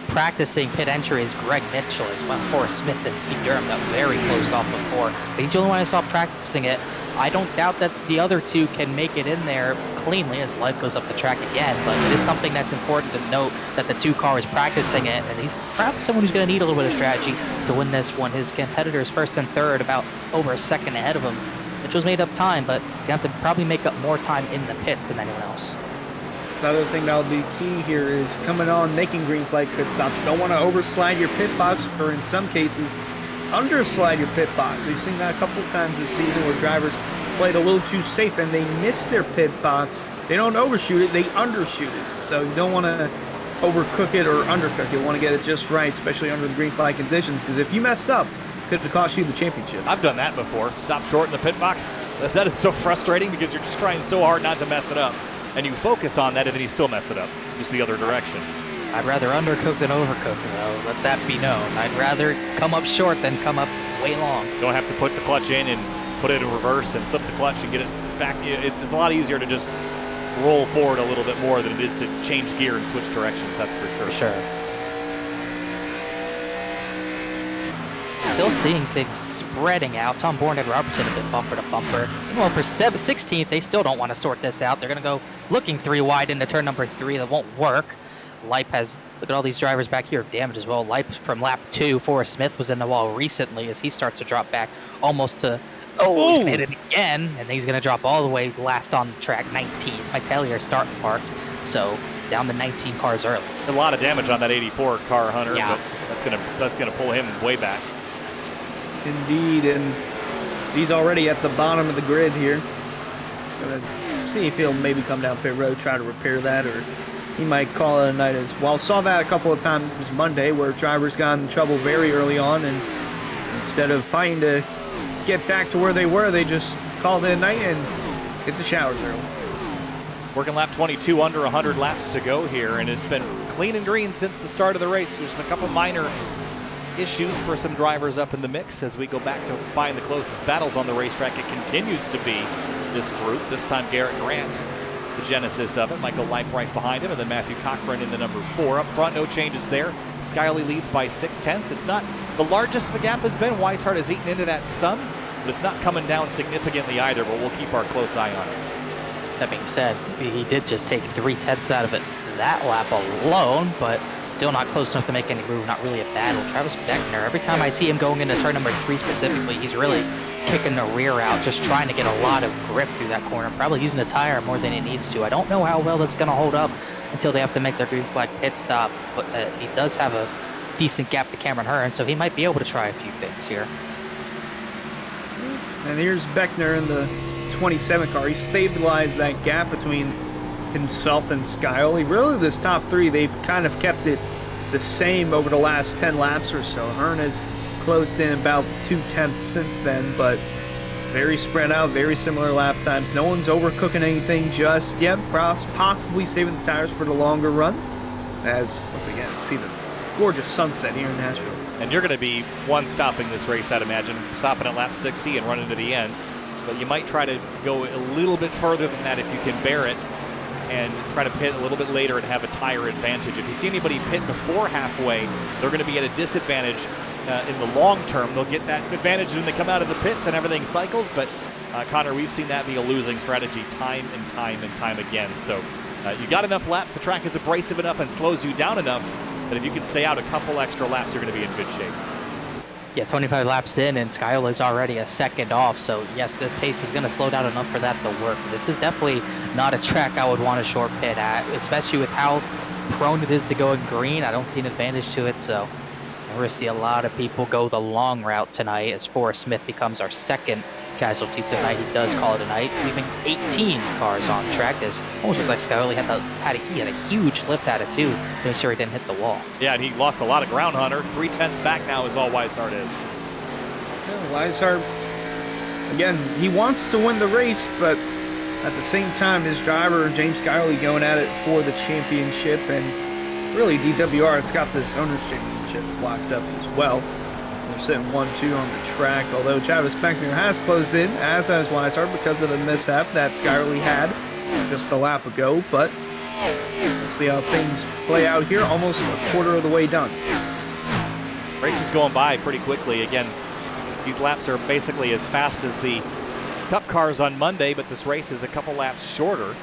practicing pit entry is Greg Mitchell. As well, Forrest Smith and Steve Durham got very close off before, but he's the only one I saw practicing it. I don't doubt that the other 2 can make it in there cleanly as life goes up the track again, but it is something that's important to note that the 2 cars practicing it, and he's probably someone who's going to need a little bit of strategy to win this one. His competitors first and third about over a second ahead of him. Mitchell's made up time, but he's going to have to probably make up more time in the pits than anyone else. The other thing that'll be key here is coming on, making green flag pit stops. Don't want to overslide your pit box, or in some cases, underslide your pit box. We've seen that a couple of times this season where drivers played a little too safe and they miss their pit box. They don't overshoot it, they undershoot it. So you don't want to overcook it or undercook it. You want to get it just right, especially under the green flag conditions, because if you mess up, it could cost you the championship. I've done that before. Stop short in the pit box. That is so frustrating because you're just trying so hard not to mess it up. And you focus on that, and then you still mess it up, just the other direction. I'd rather undercook than overcook, though. Let that be known. I'd rather come up short than come up way long. Don't have to put the clutch in and put it in reverse and flip the clutch and get it back. It's a lot easier to just roll forward a little bit more than it is to change gear and switch directions, that's for sure. For sure. Still seeing things spreading out. Tom Bourne and Robertson a bit bumper to bumper. Well, for 16th, they still don't want to sort this out. They're going to go looking 3 wide into turn number 3. That won't work. Lipe has, look at all these drivers back here, damage as well. Lipe from lap 2, Forrest Smith was in the wall recently as he starts to drop back almost to, he's going to hit it again, and he's going to drop all the way last on the track, 19. Italier start parked, so down to 19 cars early. A lot of damage on that 84 car, Hunter, yeah. But that's gonna pull him way back. Indeed, and he's already at the bottom of the grid here. Gonna see if he'll maybe come down pit road, try to repair that, or he might call it a night as well. Saw that a couple of times Monday where drivers got in trouble very early on, and instead of fighting to get back to where they were, they just called it a night and hit the showers early. Working lap 22, under 100 laps to go here, and it's been clean and green since the start of the race. There's a couple minor issues for some drivers up in the mix as we go back to find the closest battles on the racetrack. It continues to be this group. This time Garrett Grant, the genesis of it. Michael Lipe right behind him, and then Matthew Cochran in the number 4. Up front, no changes there. Scioli leads by 6/10. It's not the largest the gap has been. Weishart has eaten into that some, but it's not coming down significantly either, but we'll keep our close eye on it. That being said, he did just take 3/10 out of it that lap alone, but still not close enough to make any move. Not really a battle. Travis Beckner, every time I see him going into turn number 3 specifically, he's really kicking the rear out, just trying to get a lot of grip through that corner, probably using the tire more than he needs to. I don't know how well that's going to hold up until they have to make their green flag pit stop, but he does have a decent gap to Cameron Hearn, so he might be able to try a few things here. And here's Beckner in the 27 car. He stabilized that gap between himself and Scioli. Really, this top 3, they've kind of kept it the same over the last 10 laps or so. Hearn has closed in about 2/10 since then, but very spread out, very similar lap times. No one's overcooking anything just yet, possibly saving the tires for the longer run. As, once again, see the gorgeous sunset here in Nashville. And you're going to be stopping this race, I'd imagine, stopping at lap 60 and running to the end. But you might try to go a little bit further than that if you can bear it, and try to pit a little bit later and have a tire advantage. If you see anybody pit before halfway, they're going to be at a disadvantage in the long term. They'll get that advantage when they come out of the pits and everything cycles, but Connor, we've seen that be a losing strategy time and time again. So you got enough laps, the track is abrasive enough and slows you down enough that if you can stay out a couple extra laps, you're going to be in good shape. Yeah, 25 laps in, and Scioli is already a second off, so yes, the pace is going to slow down enough for that to work. This is definitely not a track I would want a short pit at, especially with how prone it is to going green. I don't see an advantage to it, so we're going to see a lot of people go the long route tonight as Forrest Smith becomes our second casualty tonight. He does call it a night, leaving 18 cars on track. As almost looked like Scioli had a huge lift at it too, to make sure he didn't hit the wall. Yeah, and he lost a lot of ground, Hunter. 3/10 back now is all Weishart is. Yeah, Weishart, again, he wants to win the race, but at the same time, his driver, James Scioli, going at it for the championship, and really DWR, it's got this owner's championship locked up as well. They're sitting 1-2 on the track, although Travis Beckner has closed in, as has Weishart, because of the mishap that Scioli had just a lap ago, but we'll see how things play out here, almost a quarter of the way done. Race is going by pretty quickly. Again, these laps are basically as fast as the Cup cars on Monday, but this race is a couple laps shorter.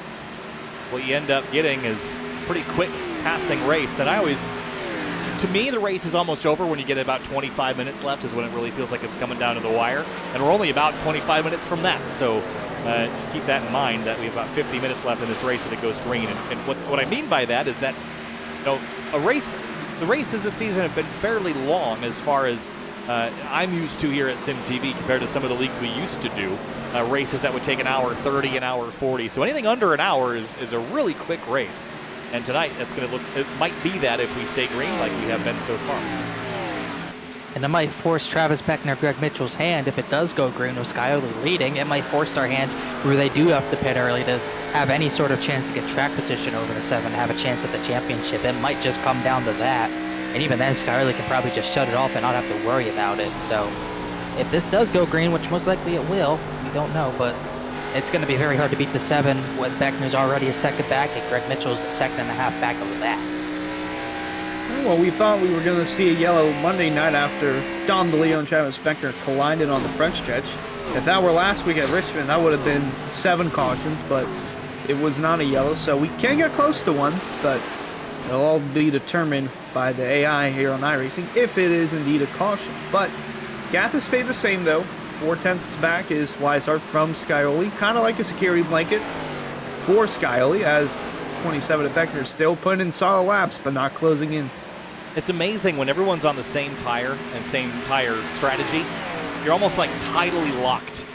What you end up getting is pretty quick passing race, and to me, the race is almost over when you get about 25 minutes left is when it really feels like it's coming down to the wire. And we're only about 25 minutes from that. So just keep that in mind that we have about 50 minutes left in this race if it goes green. And what I mean by that is that, the races this season have been fairly long as far as I'm used to here at SimTV compared to some of the leagues we used to do. Races that would take an hour 30, an hour 40. So anything under an hour is a really quick race. And tonight, it might be that if we stay green like we have been so far. And it might force Travis Beckner, Greg Mitchell's hand. If it does go green with Scioli leading, it might force our hand where they do have to pit early to have any sort of chance to get track position over the 7, have a chance at the championship. It might just come down to that. And even then, Scioli can probably just shut it off and not have to worry about it. So if this does go green, which most likely it will, we don't know, but it's going to be very hard to beat the 7 when Beckner's already a second back and Greg Mitchell's a second and a half back of that. Well, we thought we were going to see a yellow Monday night after Dom DeLeo and Travis Beckner collided on the front stretch. If that were last week at Richmond, that would have been 7 cautions, but it was not a yellow, so we can get close to one, but it'll all be determined by the AI here on iRacing if it is indeed a caution. But gap has stayed the same, though. 4/10 back is Weishart from Scioli, kind of like a security blanket for Scioli, as 27 at Beckner still putting in solid laps, but not closing in. It's amazing when everyone's on the same tire and same tire strategy. You're almost like tidally locked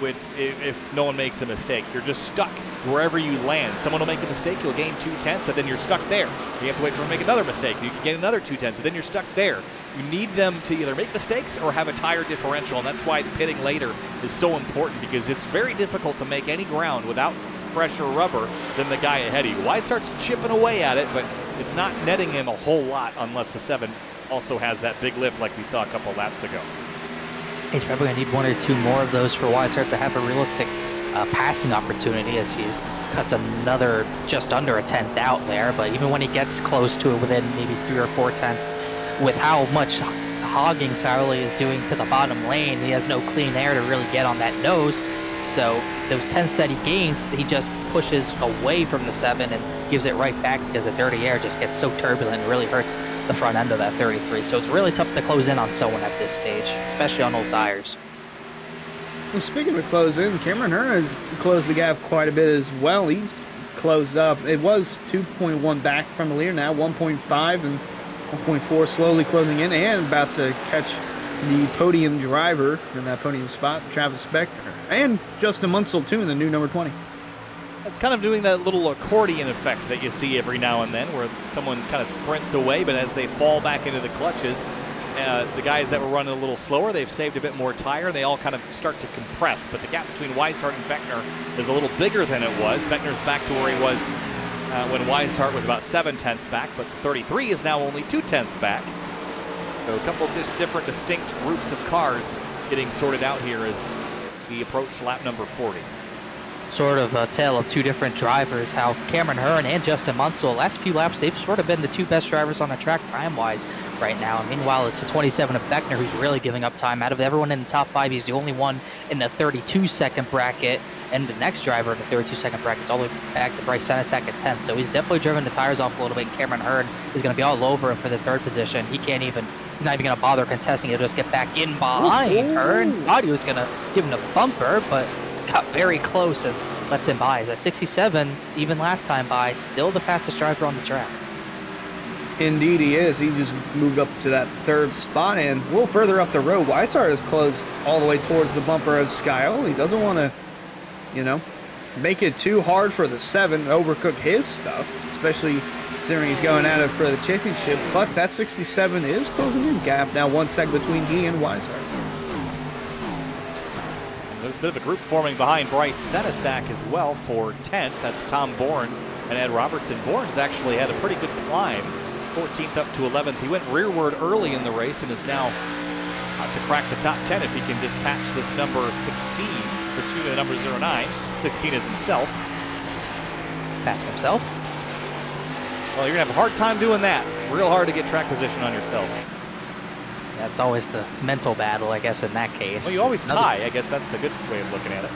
if no one makes a mistake. You're just stuck wherever you land. Someone will make a mistake, you'll gain 2/10, and then you're stuck there. You have to wait for them to make another mistake. You can gain another 2/10, and then you're stuck there. You need them to either make mistakes or have a tire differential, and that's why the pitting later is so important, because it's very difficult to make any ground without fresher rubber than the guy ahead of you. Weishart's chipping away at it, but it's not netting him a whole lot unless the 7 also has that big lift like we saw a couple laps ago. He's probably going to need 1 or 2 more of those for Weishart to have a realistic passing opportunity, as he cuts another just under a 10th out there. But even when he gets close to it within maybe 3 or 4 tenths, with how much hogging Scioli is doing to the bottom lane, he has no clean air to really get on that nose. So those 10 steady gains, he just pushes away from the 7 and gives it right back because the dirty air just gets so turbulent and really hurts the front end of that 33. So it's really tough to close in on someone at this stage, especially on old tires. Well, speaking of close in, Cameron Hearn has closed the gap quite a bit as well. He's closed up. It was 2.1 back from the leader, now 1.5 and 1.4 slowly closing in and about to catch the podium driver in that podium spot, Travis Beckner, and Justin Munsell too in the new number 20. It's kind of doing that little accordion effect that you see every now and then where someone kind of sprints away, but as they fall back into the clutches, the guys that were running a little slower, they've saved a bit more tire, and they all kind of start to compress. But the gap between Weishart and Beckner is a little bigger than it was. Beckner's back to where he was when Weishart was about 7/10 back, but 33 is now only 2/10 back. So a couple of different distinct groups of cars getting sorted out here as we approach lap number 40. Sort of a tale of two different drivers, how Cameron Hearn and Justin Munsell, last few laps, they've sort of been the two best drivers on the track time-wise right now. And meanwhile, it's the 27 of Beckner who's really giving up time. Out of everyone in the top 5, he's the only one in the 32-second bracket. And the next driver in the 32-second bracket is all the way back to Bryce Senesac at 10th. So he's definitely driven the tires off a little bit. Cameron Hearn is going to be all over him for this 3rd position. He's not even going to bother contesting. He'll just get back in behind Hearn. Thought he was going to give him the bumper, but got very close and lets him by. He's at 67, even last time by, still the fastest driver on the track. Indeed he is. He just moved up to that 3rd spot, and a little further up the road, Weishart is closed all the way towards the bumper of Scioli. He doesn't want to, make it too hard for the 7, overcook his stuff, especially considering he's going at it for the championship. But that 67 is closing in gap now, 1 sec between he and Weishart. There's a bit of a group forming behind Bryce Senesac as well for 10th. That's Tom Bourne and Ed Robertson. Bourne's actually had a pretty good climb, 14th up to 11th. He went rearward early in the race and is now out to crack the top 10 if he can dispatch this number 16. Excuse me, the number 09. 16 is himself. Pass himself? Well, you're going to have a hard time doing that. Real hard to get track position on yourself. That's always the mental battle, I guess, in that case. Well, you always tie. I guess that's the good way of looking at it.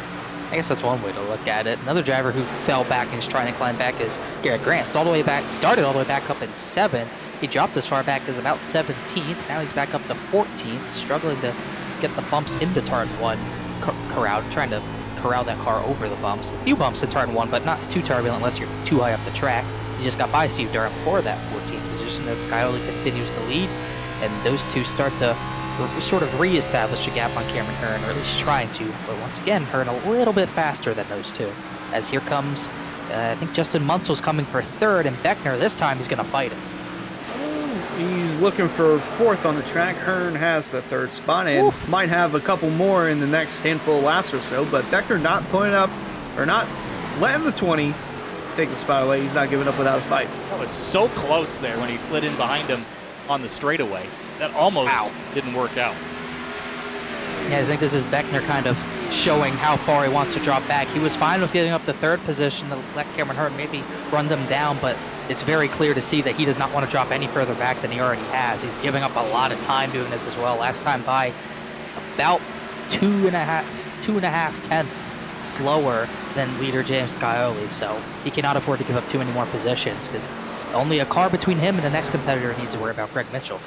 I guess that's one way to look at it. Another driver who fell back and is trying to climb back is Garrett Grant. Started all the way back up in 7th. He dropped as far back as about 17th. Now he's back up to 14th, struggling to get the bumps into turn 1. Trying to corral that car over the bumps. A few bumps in turn 1, but not too turbulent unless you're too high up the track. You just got by Steve Durham for that 14th position as Scioli continues to lead. And those two start to sort of re-establish a gap on Cameron Hearn, or at least trying to. But once again, Hearn a little bit faster than those two. As here comes, I think Justin Munsell's coming for 3rd, and Beckner this time is going to fight him. He's looking for 4th on the track. Hearn has the 3rd spot and might have a couple more in the next handful of laps or so. But Beckner not putting up, or not letting the 20 take the spot away. He's not giving up without a fight. That was so close there when he slid in behind him on the straightaway. That almost didn't work out. Yeah, I think this is Beckner kind of showing how far he wants to drop back. He was fine with giving up the 3rd position to let Cameron Hearn maybe run them down, but it's very clear to see that he does not want to drop any further back than he already has. He's giving up a lot of time doing this as well. Last time by about 2.5 tenths slower than leader James Scioli, so he cannot afford to give up too many more positions because only a car between him and the next competitor needs to worry about Greg Mitchell.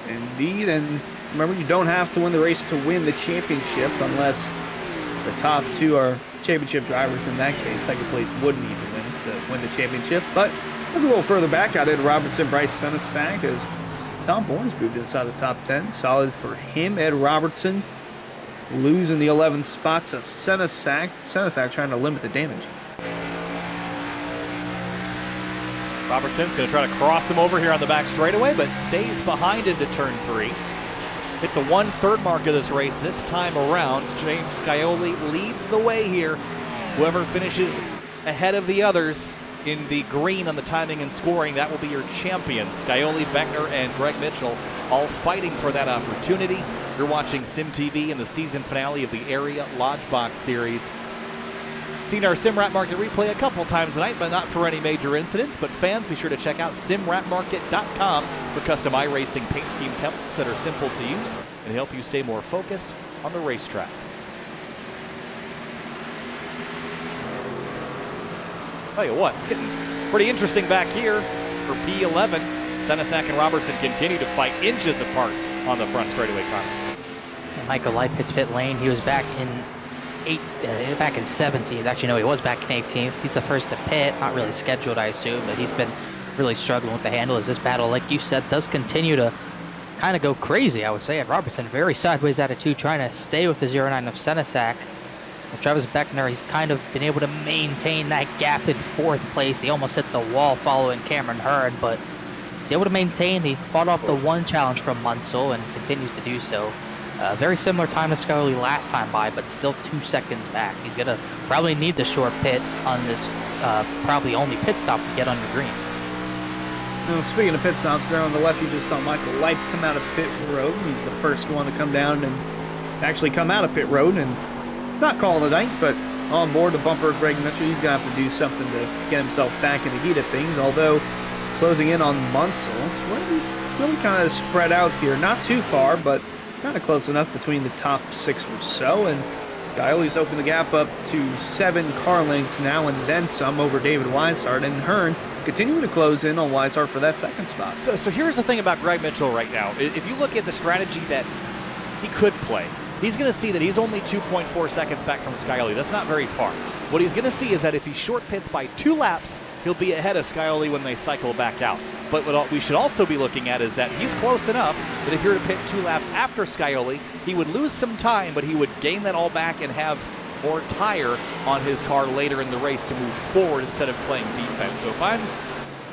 Indeed, and remember, you don't have to win the race to win the championship unless the top 2 are championship drivers. In that case, 2nd place wouldn't even win to win the championship. But look a little further back at it. Robertson, Bryce Senesac, as Tom Bourne's moved inside the top 10. Solid for him. Ed Robertson losing the 11th spot to Senesac. Senesac trying to limit the damage. Robertson's going to try to cross him over here on the back straightaway, but stays behind into turn 3. Hit the 1/3 mark of this race this time around. James Scioli leads the way here. Whoever finishes ahead of the others in the green on the timing and scoring, that will be your champion. Scioli, Beckner, and Greg Mitchell all fighting for that opportunity. You're watching Sim TV in the season finale of the Area Lodgebox Series. Seen our SimRat Market replay a couple times tonight, but not for any major incidents. But fans, be sure to check out simratmarket.com for custom iRacing paint scheme templates that are simple to use and help you stay more focused on the racetrack. Tell you what, it's getting pretty interesting back here for P11. Senesac and Robertson continue to fight inches apart on the front straightaway car. And Michael Light hits pit lane. He was back in 17th. Actually, no, he was back in 18th. He's the first to pit. Not really scheduled, I assume, but he's been really struggling with the handle as this battle, like you said, does continue to kind of go crazy, I would say. And Robertson, very sideways attitude, trying to stay with the 0-9 of Senesac. Well, Travis Beckner, he's kind of been able to maintain that gap in 4th place. He almost hit the wall following Cameron Hearn, but he's able to maintain. He fought off the one challenge from Munsell and continues to do so. Very similar time to Scully last time by, but still 2 seconds back. He's going to probably need the short pit on this probably only pit stop to get under green. Now, speaking of pit stops, there on the left, you just saw Michael Light come out of pit road. He's the first one to come down and actually come out of pit road and not call it a night, but on board the bumper of Greg Mitchell. He's going to have to do something to get himself back in the heat of things, although closing in on Munsell, really kind of spread out here. Not too far, but kind of close enough between the top 6 or so, and Scioli's opened the gap up to 7 car lengths now and then some over David Weishart, and Hearn continuing to close in on Weishart for that 2nd spot. So here's the thing about Greg Mitchell right now. If you look at the strategy that he could play, he's going to see that he's only 2.4 seconds back from Scioli. That's not very far. What he's going to see is that if he short pits by 2 laps, he'll be ahead of Scioli when they cycle back out. But what we should also be looking at is that he's close enough that if you were to pit 2 laps after Scioli, he would lose some time, but he would gain that all back and have more tire on his car later in the race to move forward instead of playing defense. So if I'm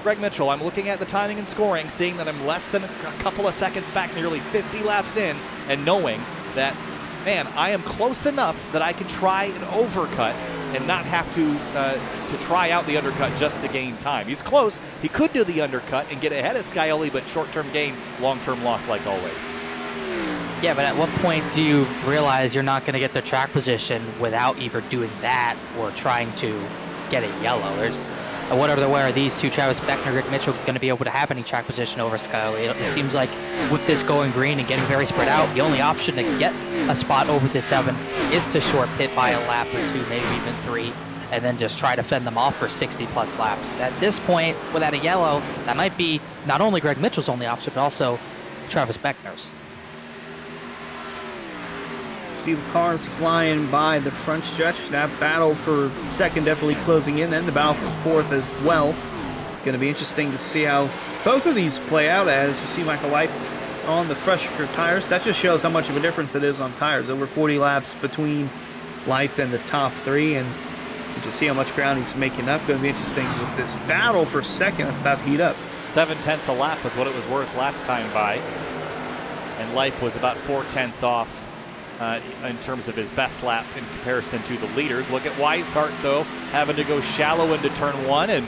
Greg Mitchell, I'm looking at the timing and scoring, seeing that I'm less than a couple of seconds back, nearly 50 laps in, and knowing that, man, I am close enough that I can try an overcut and not have to try out the undercut just to gain time. He's close. He could do the undercut and get ahead of Scioli, but short-term gain, long-term loss like always. Yeah, but at what point do you realize you're not going to get the track position without either doing that or trying to get a yellow? There's what other way are these two, Travis Beckner, Greg Mitchell, going to be able to have any track position over Scioli? It seems like with this going green and getting very spread out, the only option to get a spot over the 7 is to short pit by a lap or 2, maybe even 3, and then just try to fend them off for 60-plus laps. At this point, without a yellow, that might be not only Greg Mitchell's only option, but also Travis Beckner's. See the cars flying by the front stretch. That battle for 2nd definitely closing in, and the battle for 4th as well. Going to be interesting to see how both of these play out as you see Michael Light on the fresher tires. That just shows how much of a difference it is on tires. Over 40 laps between Light and the top 3, and you just see how much ground he's making up. Going to be interesting with this battle for 2nd that's about to heat up. 7/10 a lap was what it was worth last time by, and Light was about 4/10 off in terms of his best lap in comparison to the leaders. Look at Weishart, though, having to go shallow into turn 1, and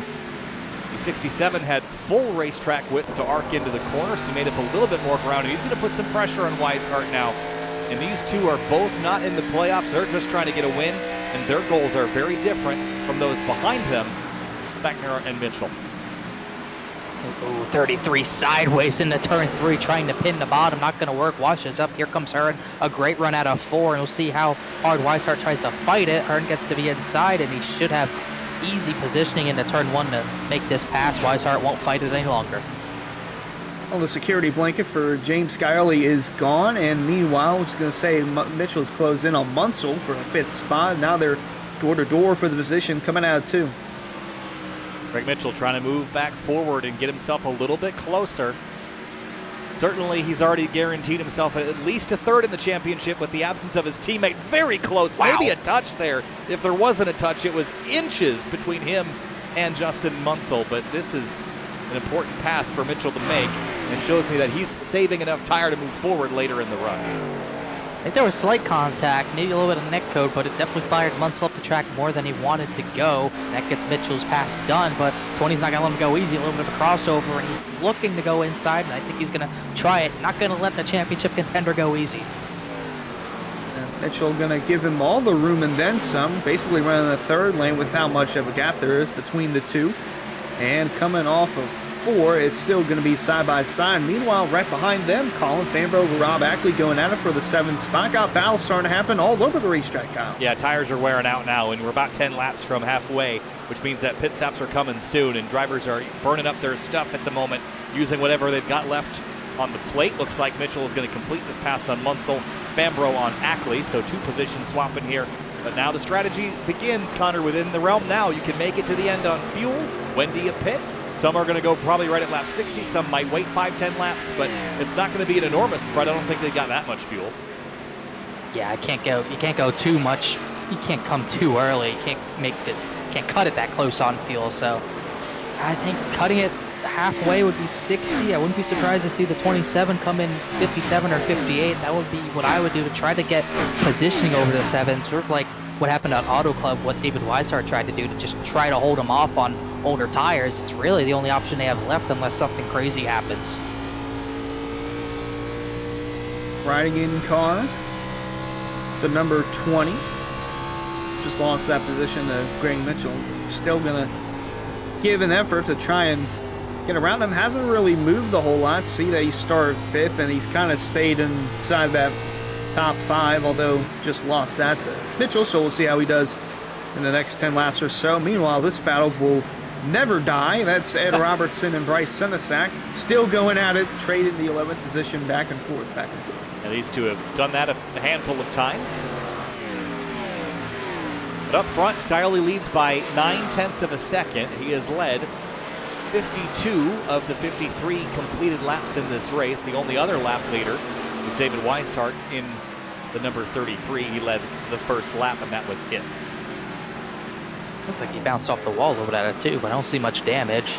the 67 had full racetrack width to arc into the corner, so he made up a little bit more ground, and he's going to put some pressure on Weishart now. And these two are both not in the playoffs. They're just trying to get a win, and their goals are very different from those behind them, Beckner and Mitchell. Ooh, 33 sideways into turn 3, trying to pin the bottom. Not going to work. Washes up. Here comes Hearn. A great run out of 4, and we'll see how hard Weishart tries to fight it. Hearn gets to be inside, and he should have easy positioning into turn 1 to make this pass. Weishart won't fight it any longer. Well, the security blanket for James Scioli is gone, and meanwhile, I was going to say Mitchell's closed in on Munsell for a 5th spot. Now they're door-to-door for the position coming out of 2. Greg Mitchell trying to move back forward and get himself a little bit closer. Certainly, he's already guaranteed himself at least a 3rd in the championship with the absence of his teammate. Very close, wow. Maybe a touch there. If there wasn't a touch, it was inches between him and Justin Munsell. But this is an important pass for Mitchell to make, and shows me that he's saving enough tire to move forward later in the run. I think there was slight contact, maybe a little bit of neck code, but it definitely fired Munsell up the track more than he wanted to go. That gets Mitchell's pass done, but 20's not going to let him go easy. A little bit of a crossover, and he's looking to go inside, and I think he's going to try it. Not going to let the championship contender go easy. And Mitchell going to give him all the room and then some, basically running the 3rd lane with how much of a gap there is between the two. And coming off of 4. It's still going to be side by side. Meanwhile, right behind them, Colin Fambro, Rob Ackley going at it for the 7th spot. Got battles starting to happen all over the racetrack, Kyle. Yeah, tires are wearing out now, and we're about 10 laps from halfway, which means that pit stops are coming soon, and drivers are burning up their stuff at the moment, using whatever they've got left on the plate. Looks like Mitchell is going to complete this pass on Munsell, Fambro on Ackley, so 2 position swapping here. But now the strategy begins, Connor, within the realm now. You can make it to the end on fuel. When do you pit? Some are going to go probably right at lap 60. Some might wait 5-10 laps, but it's not going to be an enormous spread. I don't think they got that much fuel. Yeah, you can't go too much. You can't come too early. You can't cut it that close on fuel. So I think cutting it halfway would be 60. I wouldn't be surprised to see the 27 come in 57 or 58. That would be what I would do to try to get positioning over the 7. Sort of like what happened at Auto Club, what David Weishart tried to do to just try to hold them off on older tires. It's really the only option they have left unless something crazy happens. Riding in car, the number 20. Just lost that position to Greg Mitchell. Still going to give an effort to try and get around him. Hasn't really moved the whole lot. See that he started 5th, and he's kind of stayed inside that top 5, although just lost that to Mitchell, so we'll see how he does in the next 10 laps or so. Meanwhile, this battle will never die. That's Ed Robertson and Bryce Senesac still going at it, trading the 11th position back and forth, back and forth. And these two have done that a handful of times. But up front, Scioli leads by 9/10 of a second. He has led 52 of the 53 completed laps in this race. The only other lap leader was David Weishart in the number 33. He led the first lap, and that was it. Looked like he bounced off the wall a little bit at it too, but I don't see much damage.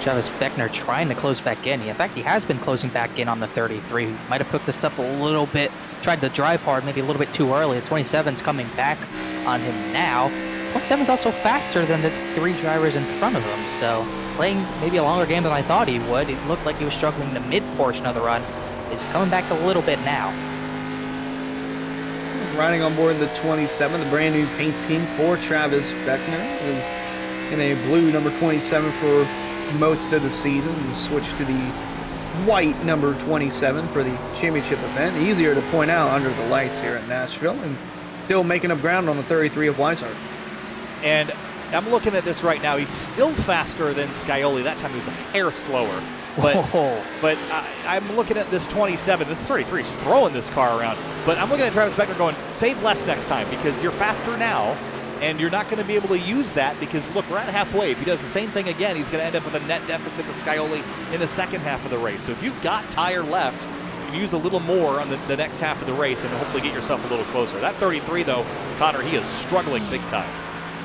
Travis Beckner trying to close back in. In fact, he has been closing back in on the 33. Might have cooked this up a little bit, tried to drive hard, maybe a little bit too early. The 27's coming back on him now. 27's also faster than the 3 drivers in front of him, so playing maybe a longer game than I thought he would. It looked like he was struggling the mid portion of the run. Is coming back a little bit now. Riding on board the 27, the brand new paint scheme for Travis Beckner is in a blue number 27 for most of the season, and switched to the white number 27 for the championship event. Easier to point out under the lights here at Nashville, and still making up ground on the 33 of Weishart. And I'm looking at this right now. He's still faster than Scioli. That time he was a hair slower. But I'm looking at this 27. This 33 is throwing this car around. But I'm looking at Travis Beckner going, save less next time, because you're faster now, and you're not going to be able to use that because, look, we're at halfway. If he does the same thing again, he's going to end up with a net deficit to Scioli in the second half of the race. So if you've got tire left, you can use a little more on the next half of the race and hopefully get yourself a little closer. That 33, though, Connor, he is struggling big time.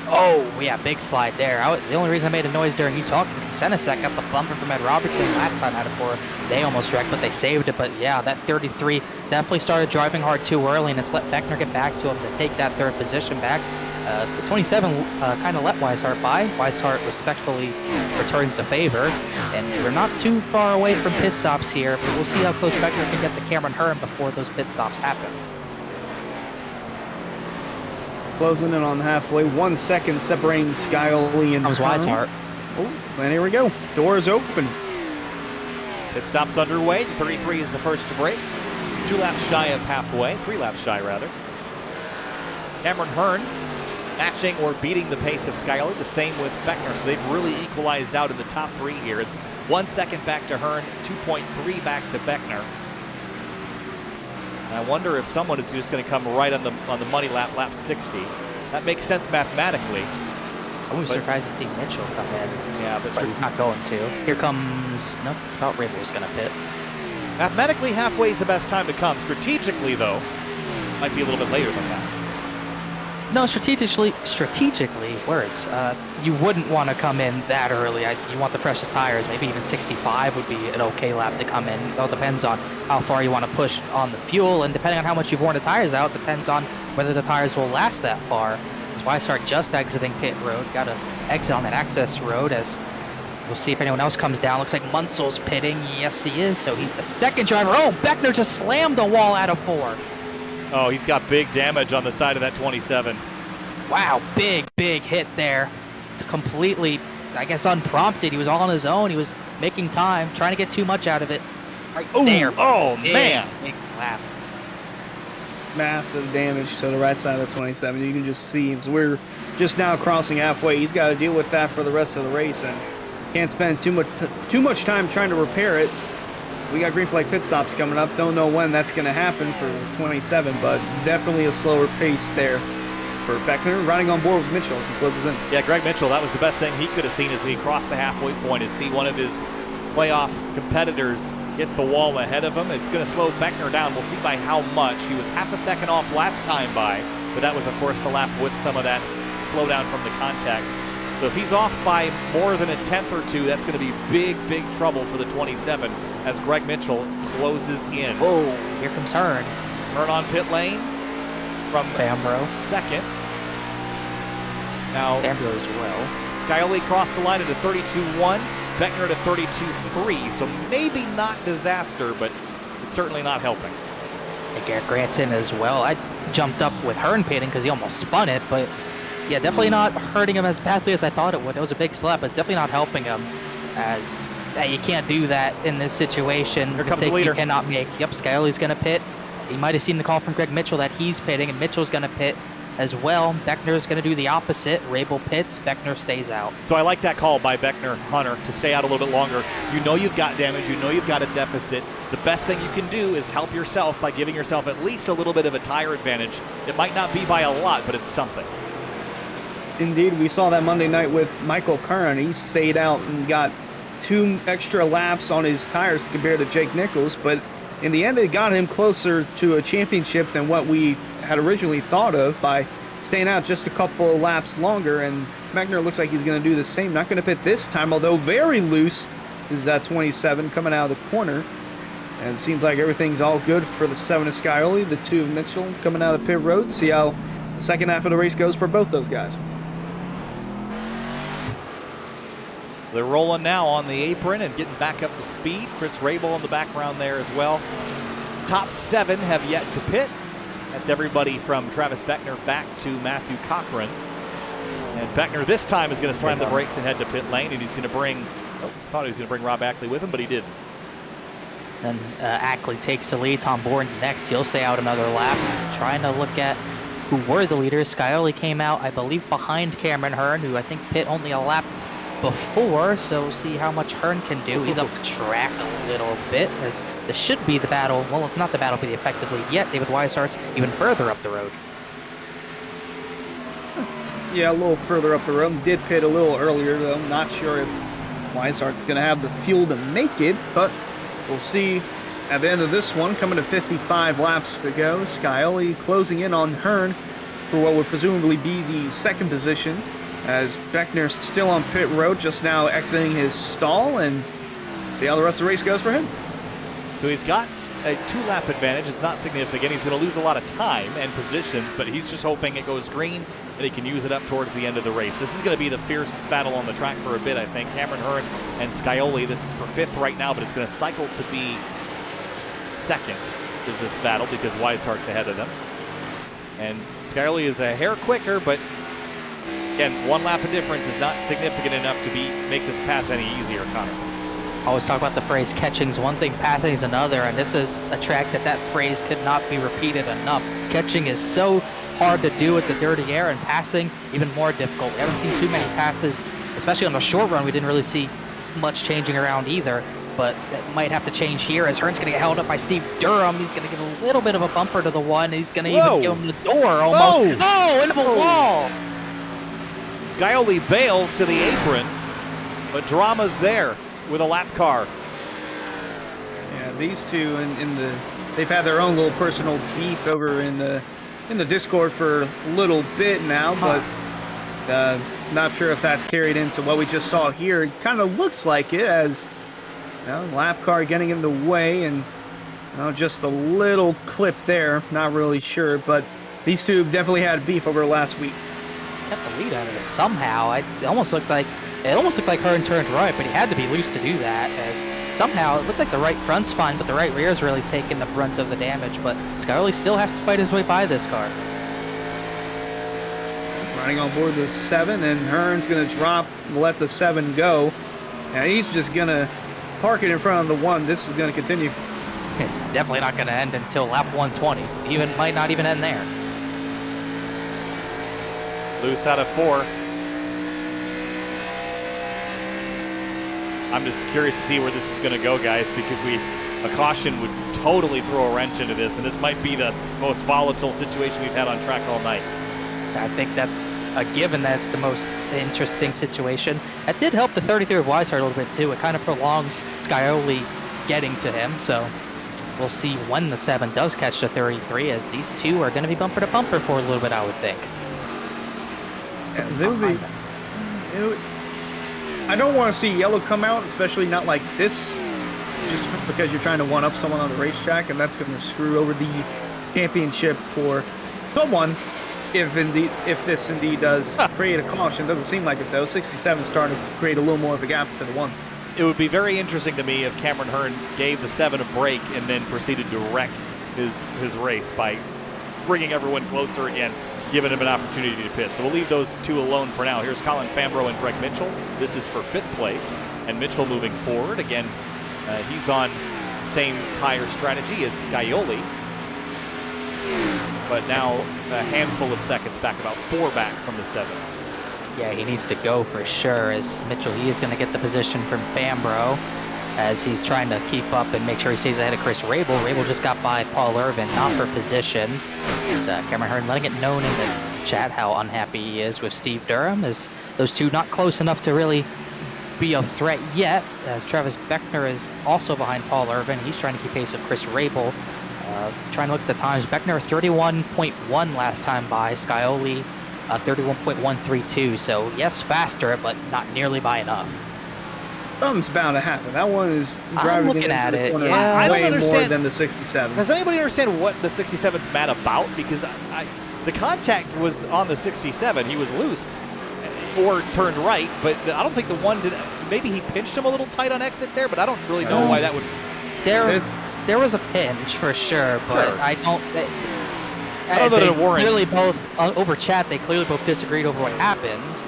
Oh, yeah, big slide there. The only reason I made a noise during you talking is Senesac got the bumper from Ed Robertson last time out of 4. They almost wrecked, but they saved it. But yeah, that 33 definitely started driving hard too early, and it's let Beckner get back to him to take that 3rd position back. The 27 kind of let Weishart by. Weishart respectfully returns the favor, and we're not too far away from pit stops here, but we'll see how close Beckner can get to Cameron Hearn before those pit stops happen. Closing in on halfway, 1 second separating Scioli and That was Weishart. Oh, and here we go. Doors open. Pit stop's underway. The 33 is the first to break. 2 laps shy of halfway. 3 laps shy, rather. Cameron Hearn matching or beating the pace of Scioli. The same with Beckner. So they've really equalized out in the top 3 here. It's 1 second back to Hearn, 2.3 back to Beckner. And I wonder if someone is just going to come right on the money lap, lap 60. That makes sense mathematically. I wouldn't be surprised to see Mitchell come in. Yeah, but he's not going to. Here comes... Nope, thought Rabel was going to pit. Mathematically, halfway is the best time to come. Strategically, though, might be a little bit later than that. No, strategically, words. You wouldn't want to come in that early. You want the freshest tires. Maybe even 65 would be an okay lap to come in. It all depends on how far you want to push on the fuel, and depending on how much you've worn the tires out, depends on whether the tires will last that far. That's why I start just exiting pit road. Got to exit on that access road as we'll see if anyone else comes down. Looks like Munsell's pitting. Yes, he is. So he's the 2nd driver. Oh, Beckner just slammed the wall out of 4. Oh, he's got big damage on the side of that 27. Wow, big hit there. Completely, I guess, unprompted. He was all on his own. He was making time, trying to get too much out of it. Right Ooh, there. oh, man. Big slap. Massive damage to the right side of the 27. You can just see as we're just now crossing halfway. He's got to deal with that for the rest of the race and can't spend too much time trying to repair it. We got green flag pit stops coming up. Don't know when that's going to happen for 27, but definitely a slower pace there for Beckner, riding on board with Mitchell as he closes in. Yeah, Greg Mitchell, that was the best thing he could have seen as we crossed the halfway point, is see one of his playoff competitors hit the wall ahead of him. It's going to slow Beckner down. We'll see by how much. He was half a second off last time by, but that was, of course, the lap with some of that slowdown from the contact. So if he's off by more than a tenth or two, that's going to be big, big trouble for the 27 as Greg Mitchell closes in. Whoa, here comes Hearn. Hearn on pit lane from Bambro. second. Now, Bambro as well. Scioli crossed the line at a 32.1, Beckner at a 32.3, so maybe not disaster, but it's certainly not helping. And Garrett Grant's in as well. I jumped up with Hearn pitting because he almost spun it, but yeah, definitely not hurting him as badly as I thought it would. It was a big slap, but it's definitely not helping him, as you can't do that in this situation. Here comes the Mistakes leader. you cannot make. Yep, Scioli's going to pit. You might have seen the call from Greg Mitchell that he's pitting, and Mitchell's going to pit as well. Beckner's going to do the opposite. Rabel pits, Beckner stays out. So I like that call by Beckner Hunter to stay out a little bit longer. You know you've got damage, you know you've got a deficit. The best thing you can do is help yourself by giving yourself at least a little bit of a tire advantage. It might not be by a lot, but it's something. Indeed, we saw that Monday night with Michael Curran. He stayed out and got 2 extra laps on his tires compared to Jake Nichols, but in the end it got him closer to a championship than what we had originally thought of by staying out just a couple of laps longer, and Beckner looks like he's going to do the same. Not going to pit this time, although very loose is that 27 coming out of the corner. And it seems like everything's all good for the 7 of Scioli, the 2 of Mitchell coming out of pit road. See how the second half of the race goes for both those guys. They're rolling now on the apron and getting back up to speed. Chris Rabel in the background there as well. Top 7 have yet to pit. That's everybody from Travis Beckner back to Matthew Cochran. And Beckner this time is going to slam the brakes and head to pit lane, and he's going to bring, thought he was going to bring Rob Ackley with him, but he didn't. Then Ackley takes the lead. Tom Bourne's next. He'll stay out another lap. Trying to look at who were the leaders. Scioli came out, I believe, behind Cameron Hearn, who I think pit only a lap before, so we'll see how much Hearn can do. He's up the track a little bit, as this should be the battle. Well, it's not the battle for the effective lead yet. David Weishart's even further up the road. Yeah, a little further up the road. Did pit a little earlier, though. Not sure if Weishart's going to have the fuel to make it, but we'll see at the end of this one. Coming to 55 laps to go. Scioli closing in on Hearn for what would presumably be the second position, as Beckner's still on pit road, just now exiting his stall, and see how the rest of the race goes for him. So he's got a 2-lap advantage. It's not significant. He's going to lose a lot of time and positions, but he's just hoping it goes green and he can use it up towards the end of the race. This is going to be the fiercest battle on the track for a bit, I think. Cameron Hearn and Scioli, this is for 5th right now, but it's going to cycle to be 2nd is this battle because Weishart's ahead of them. And Scioli is a hair quicker, but again, 1 lap of difference is not significant enough to make this pass any easier, Connor. I always talk about the phrase catching's one thing, passing's another, and this is a track that phrase could not be repeated enough. Catching is so hard to do with the dirty air, and passing even more difficult. We haven't seen too many passes, especially on the short run. We didn't really see much changing around either, but that might have to change here as Hearn's going to get held up by Steve Durham. He's going to give a little bit of a bumper to the one. He's going to even give him the door almost. Oh, into the wall! Scioli bails to the apron, but drama's there with a lap car. Yeah, these two they've had their own little personal beef over in the Discord for a little bit now, but not sure if that's carried into what we just saw here. It kind of looks like it, as lap car getting in the way, and just a little clip there. Not really sure, but these two definitely had beef over last week. Kept the lead out of it somehow. It almost looked like Hearn turned right, but he had to be loose to do that, as somehow it looks like the right front's fine, but the right rear's really taking the brunt of the damage. But Scioli still has to fight his way by this car. Riding on board the 7, and Hearn's going to drop and let the 7 go. And he's just going to parking in front of the 1, this is going to continue. It's definitely not going to end until lap 120. Might not even end there. Loose out of 4. I'm just curious to see where this is going to go, guys, because a caution would totally throw a wrench into this, and this might be the most volatile situation we've had on track all night. I think that's a given. That's the most interesting situation. That did help the 33 of Weishart a little bit too. It kind of prolongs Scioli getting to him, so we'll see when the 7 does catch the 33, as these two are going to be bumper to bumper for a little bit, I would think. I don't want to see yellow come out, especially not like this, just because you're trying to one-up someone on the racetrack, and that's going to screw over the championship for someone. If this indeed does create a caution. Doesn't seem like it though. 67 starting to create a little more of a gap to the 1. It would be very interesting to me if Cameron Hearn gave the 7 a break and then proceeded to wreck his race by bringing everyone closer again, giving him an opportunity to pit. So we'll leave those 2 alone for now. Here's Colin Fambro and Greg Mitchell. This is for 5th place, and Mitchell moving forward. Again, he's on same tire strategy as Scioli, but now a handful of seconds back, about 4 back from the 7. Yeah, he needs to go for sure. As Mitchell, he is going to get the position from Fambro as he's trying to keep up and make sure he stays ahead of Chris Rabel. Rabel just got by Paul Irvin, not for position. As Cameron Hearn letting it known in the chat how unhappy he is with Steve Durham, as those two not close enough to really be a threat yet, as Travis Beckner is also behind Paul Irvin. He's trying to keep pace with Chris Rabel. Trying to look at the times. Beckner 31.1 last time by. Scioli 31.132. So yes, faster, but not nearly by enough. Something's bound to happen. That one is driving looking at it. way Yeah. I don't understand more than the 67. Does anybody understand what the 67's mad about? Because the contact was on the 67. He was loose or turned right, but I don't think the 1 did. Maybe he pinched him a little tight on exit there, but I don't really know why that would. There was a pinch for sure, but Sure. I don't know that it warrants. Clearly both over chat. They clearly both disagreed over what happened.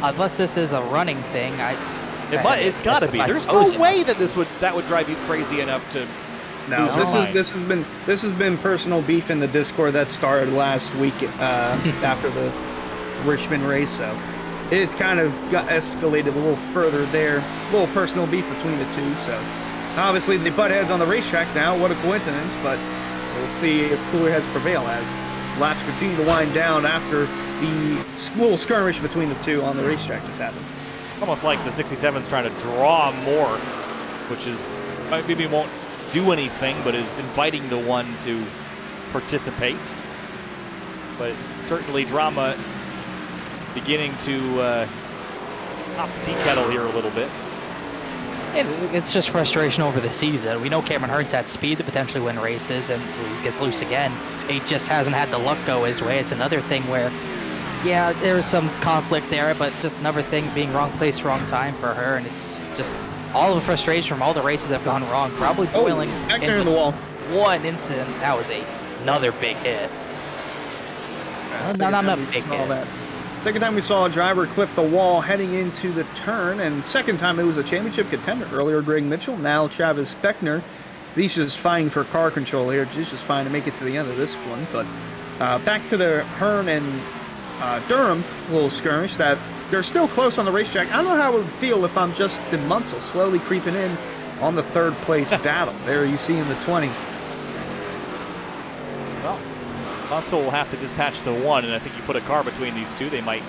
Unless this is a running thing, It's got to be. There's no way that that would drive you crazy enough to. No, this has been personal beef in the Discord that started last week after the Richmond race. So it's kind of got escalated a little further there. A little personal beef between the two. So obviously they butt heads on the racetrack now. What a coincidence! But we'll see if cooler heads prevail as laps continue to wind down after the little skirmish between the two on the racetrack just happened. Almost like the 67's trying to draw more, which is maybe won't do anything, but is inviting the 1 to participate. But certainly drama beginning to pop the tea kettle here a little bit. It's just frustration over the season. We know Cameron Hearn's had speed to potentially win races, and he gets loose again. He just hasn't had the luck go his way. It's another thing where, yeah, there's some conflict there, but just another thing being wrong place, wrong time for her, and it's just all the frustration from all the races that have gone wrong, probably boiling back there in the wall. One incident. That was another big hit. Not a big hit. Second time we saw a driver clip the wall heading into the turn, and second time it was a championship contender. Earlier, Greg Mitchell, now Travis Beckner. He's just fighting for car control here. He's just trying to make it to the end of this one. But back to the Hearn and Durham little skirmish that they're still close on the racetrack. I don't know how it would feel if I'm just the Munsell slowly creeping in on the 3rd place battle. There you see in the 20. Well, Munsell will have to dispatch the 1, and I think you put a car between these two, they might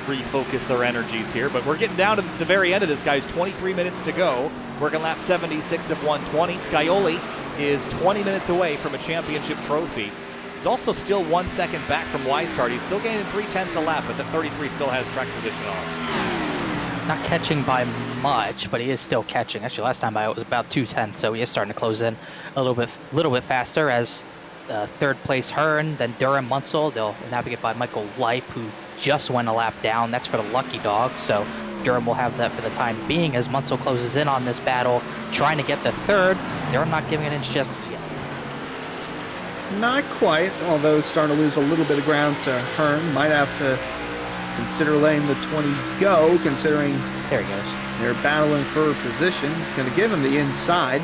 refocus their energies here. But we're getting down to the very end of this, guys. 23 minutes to go. Working lap 76 of 120. Scioli is 20 minutes away from a championship trophy. He's also still 1 second back from Weishart. He's still gaining 0.3 a lap, but the 33 still has track position on. Not catching by much, but he is still catching. Actually, last time by it was about 0.2, so he is starting to close in a little bit faster. As 3rd place Hearn, then Durham, Munsell. They'll navigate by Michael Leip, who just went a lap down. That's for the lucky dog. So Durham will have that for the time being as Munsell closes in on this battle, trying to get the 3rd. Durham not giving an inch just yet. Not quite, although starting to lose a little bit of ground to Hearn. Might have to consider letting the 20 go, considering There he goes. They're battling for position. He's going to give him the inside.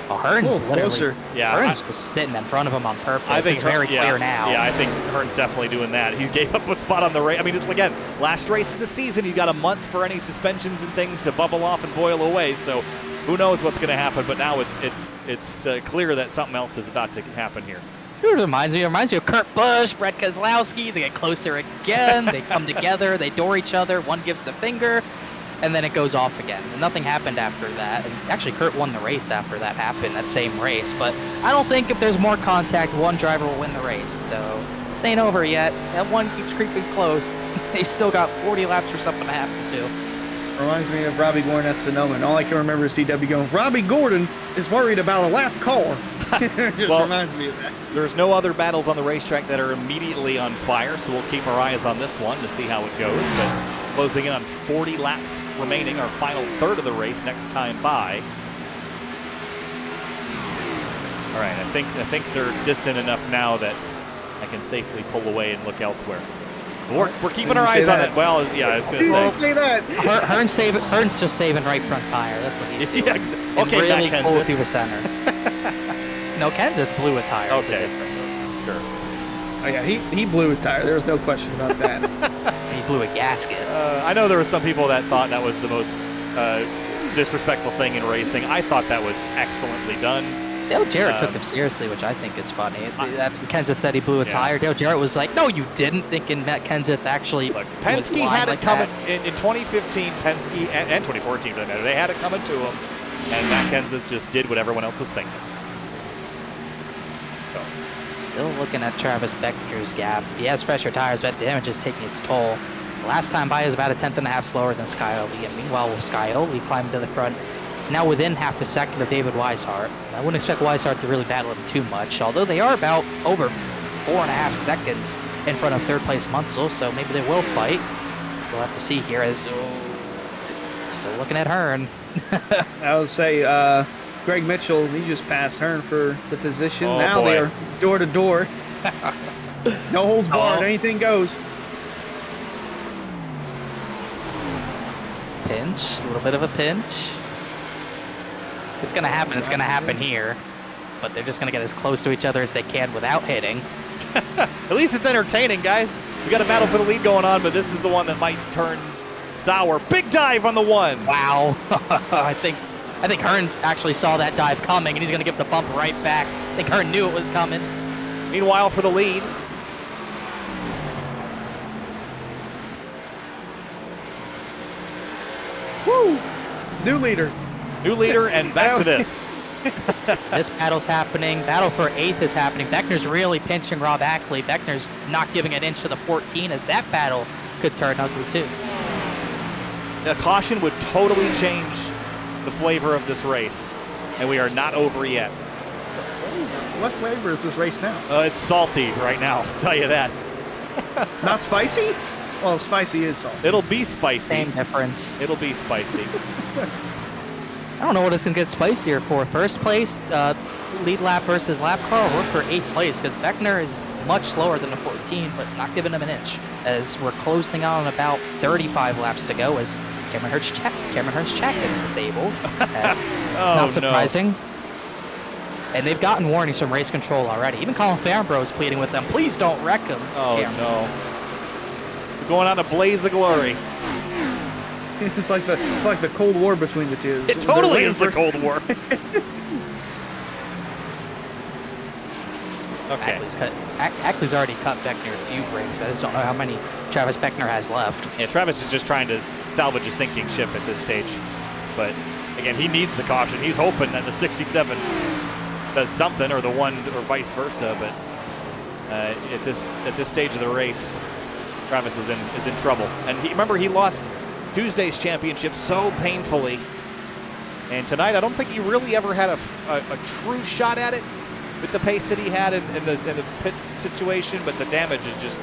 Oh, Hearn's literally closer. Yeah, Hearn's just sitting in front of him on purpose. I think it's very clear now. Yeah, I think Hearn's definitely doing that. He gave up a spot on the race. I mean, again, last race of the season, you got a month for any suspensions and things to bubble off and boil away. So who knows what's going to happen? But now it's clear that something else is about to happen here. It reminds me of Kurt Busch, Brett Keselowski. They get closer again. They come together. They door each other. One gives the finger. And then it goes off again. And nothing happened after that. And actually, Kurt won the race after that happened, that same race. But I don't think if there's more contact, one driver will win the race. So this ain't over yet. That one keeps creeping close. They still got 40 laps for something to happen to. Reminds me of Robbie Gordon at Sonoma. And all I can remember is CW going, Robbie Gordon is worried about a lap car. It just reminds me of that. There's no other battles on the racetrack that are immediately on fire, so we'll keep our eyes on this one to see how it goes. But closing in on 40 laps remaining, our final third of the race next time by. All right, I think they're distant enough now that I can safely pull away and look elsewhere. We're keeping our eyes on it. Well, yeah, I was going to say. Don't say that. Hearn's just saving right front tire. That's what he's doing. Yeah, okay, really Matt pull Kenseth. it through the center. No, Kenseth blew a tire. Okay, sure. Oh, yeah, he blew a tire. There was no question about that. He blew a gasket. I know there were some people that thought that was the most disrespectful thing in racing. I thought that was excellently done. Dale Jarrett took him seriously, which I think is funny. That's when Kenseth said he blew a tire. Dale Jarrett was like, "No, you didn't," thinking Matt Kenseth actually. Look, Penske had it coming in 2015. Penske and 2014 for that matter. They had it coming to him, and Matt Kenseth just did what everyone else was thinking. Still looking at Travis Beckner's gap. He has fresher tires, but the damage is taking its toll. The last time by is about a tenth and a half slower than Scioli, and meanwhile, with Scioli climbing to the front, he's now within half a second of David Weishart. I wouldn't expect Weishart to really battle him too much, although they are about over 4.5 seconds in front of third-place Munsell, so maybe they will fight. We'll have to see here as still looking at Hearn. I would say Greg Mitchell, he just passed Hearn for the position. Oh, now boy. they are door to door. No holds barred. Oh. Anything goes. Pinch, a little bit of a pinch. It's going to happen. It's going to happen here. But they're just going to get as close to each other as they can without hitting. At least it's entertaining, guys. We got a battle for the lead going on, but this is the one that might turn sour. Big dive on the one. Wow. I think Hearn actually saw that dive coming, and he's going to give the bump right back. I think Hearn knew it was coming. Meanwhile, for the lead, Woo! New leader. and back to this. This battle's happening. Battle for 8th is happening. Beckner's really pinching Rob Ackley. Beckner's not giving an inch to the 14 as that battle could turn ugly too. A caution would totally change the flavor of this race, and we are not over yet. What flavor is this race now? It's salty right now, I'll tell you that. Not spicy? Well, spicy is salty. It'll be spicy. Same difference. It'll be spicy. I don't know what it's going to get spicier for. First place, lead lap versus lap car, or for 8th place, because Beckner is much slower than the 14, but not giving him an inch. As we're closing on about 35 laps to go, as Cameron Hurt's check is disabled. Not surprising. No. And they've gotten warnings from race control already. Even Colin Farnborough is pleading with them, please don't wreck him. Oh, Cameron. no. We're going on a blaze of glory. It's like the Cold War between the two. It totally is the Cold War. Okay. Ackley's already cut Beckner a few rings. I just don't know how many Travis Beckner has left. Yeah, Travis is just trying to salvage a sinking ship at this stage. But, again, he needs the caution. He's hoping that the 67 does something, or the one, or vice versa. But at this stage of the race, Travis is in trouble. And he lost Tuesday's championship so painfully. And tonight, I don't think he really ever had a true shot at it with the pace that he had in the pit situation, but the damage has just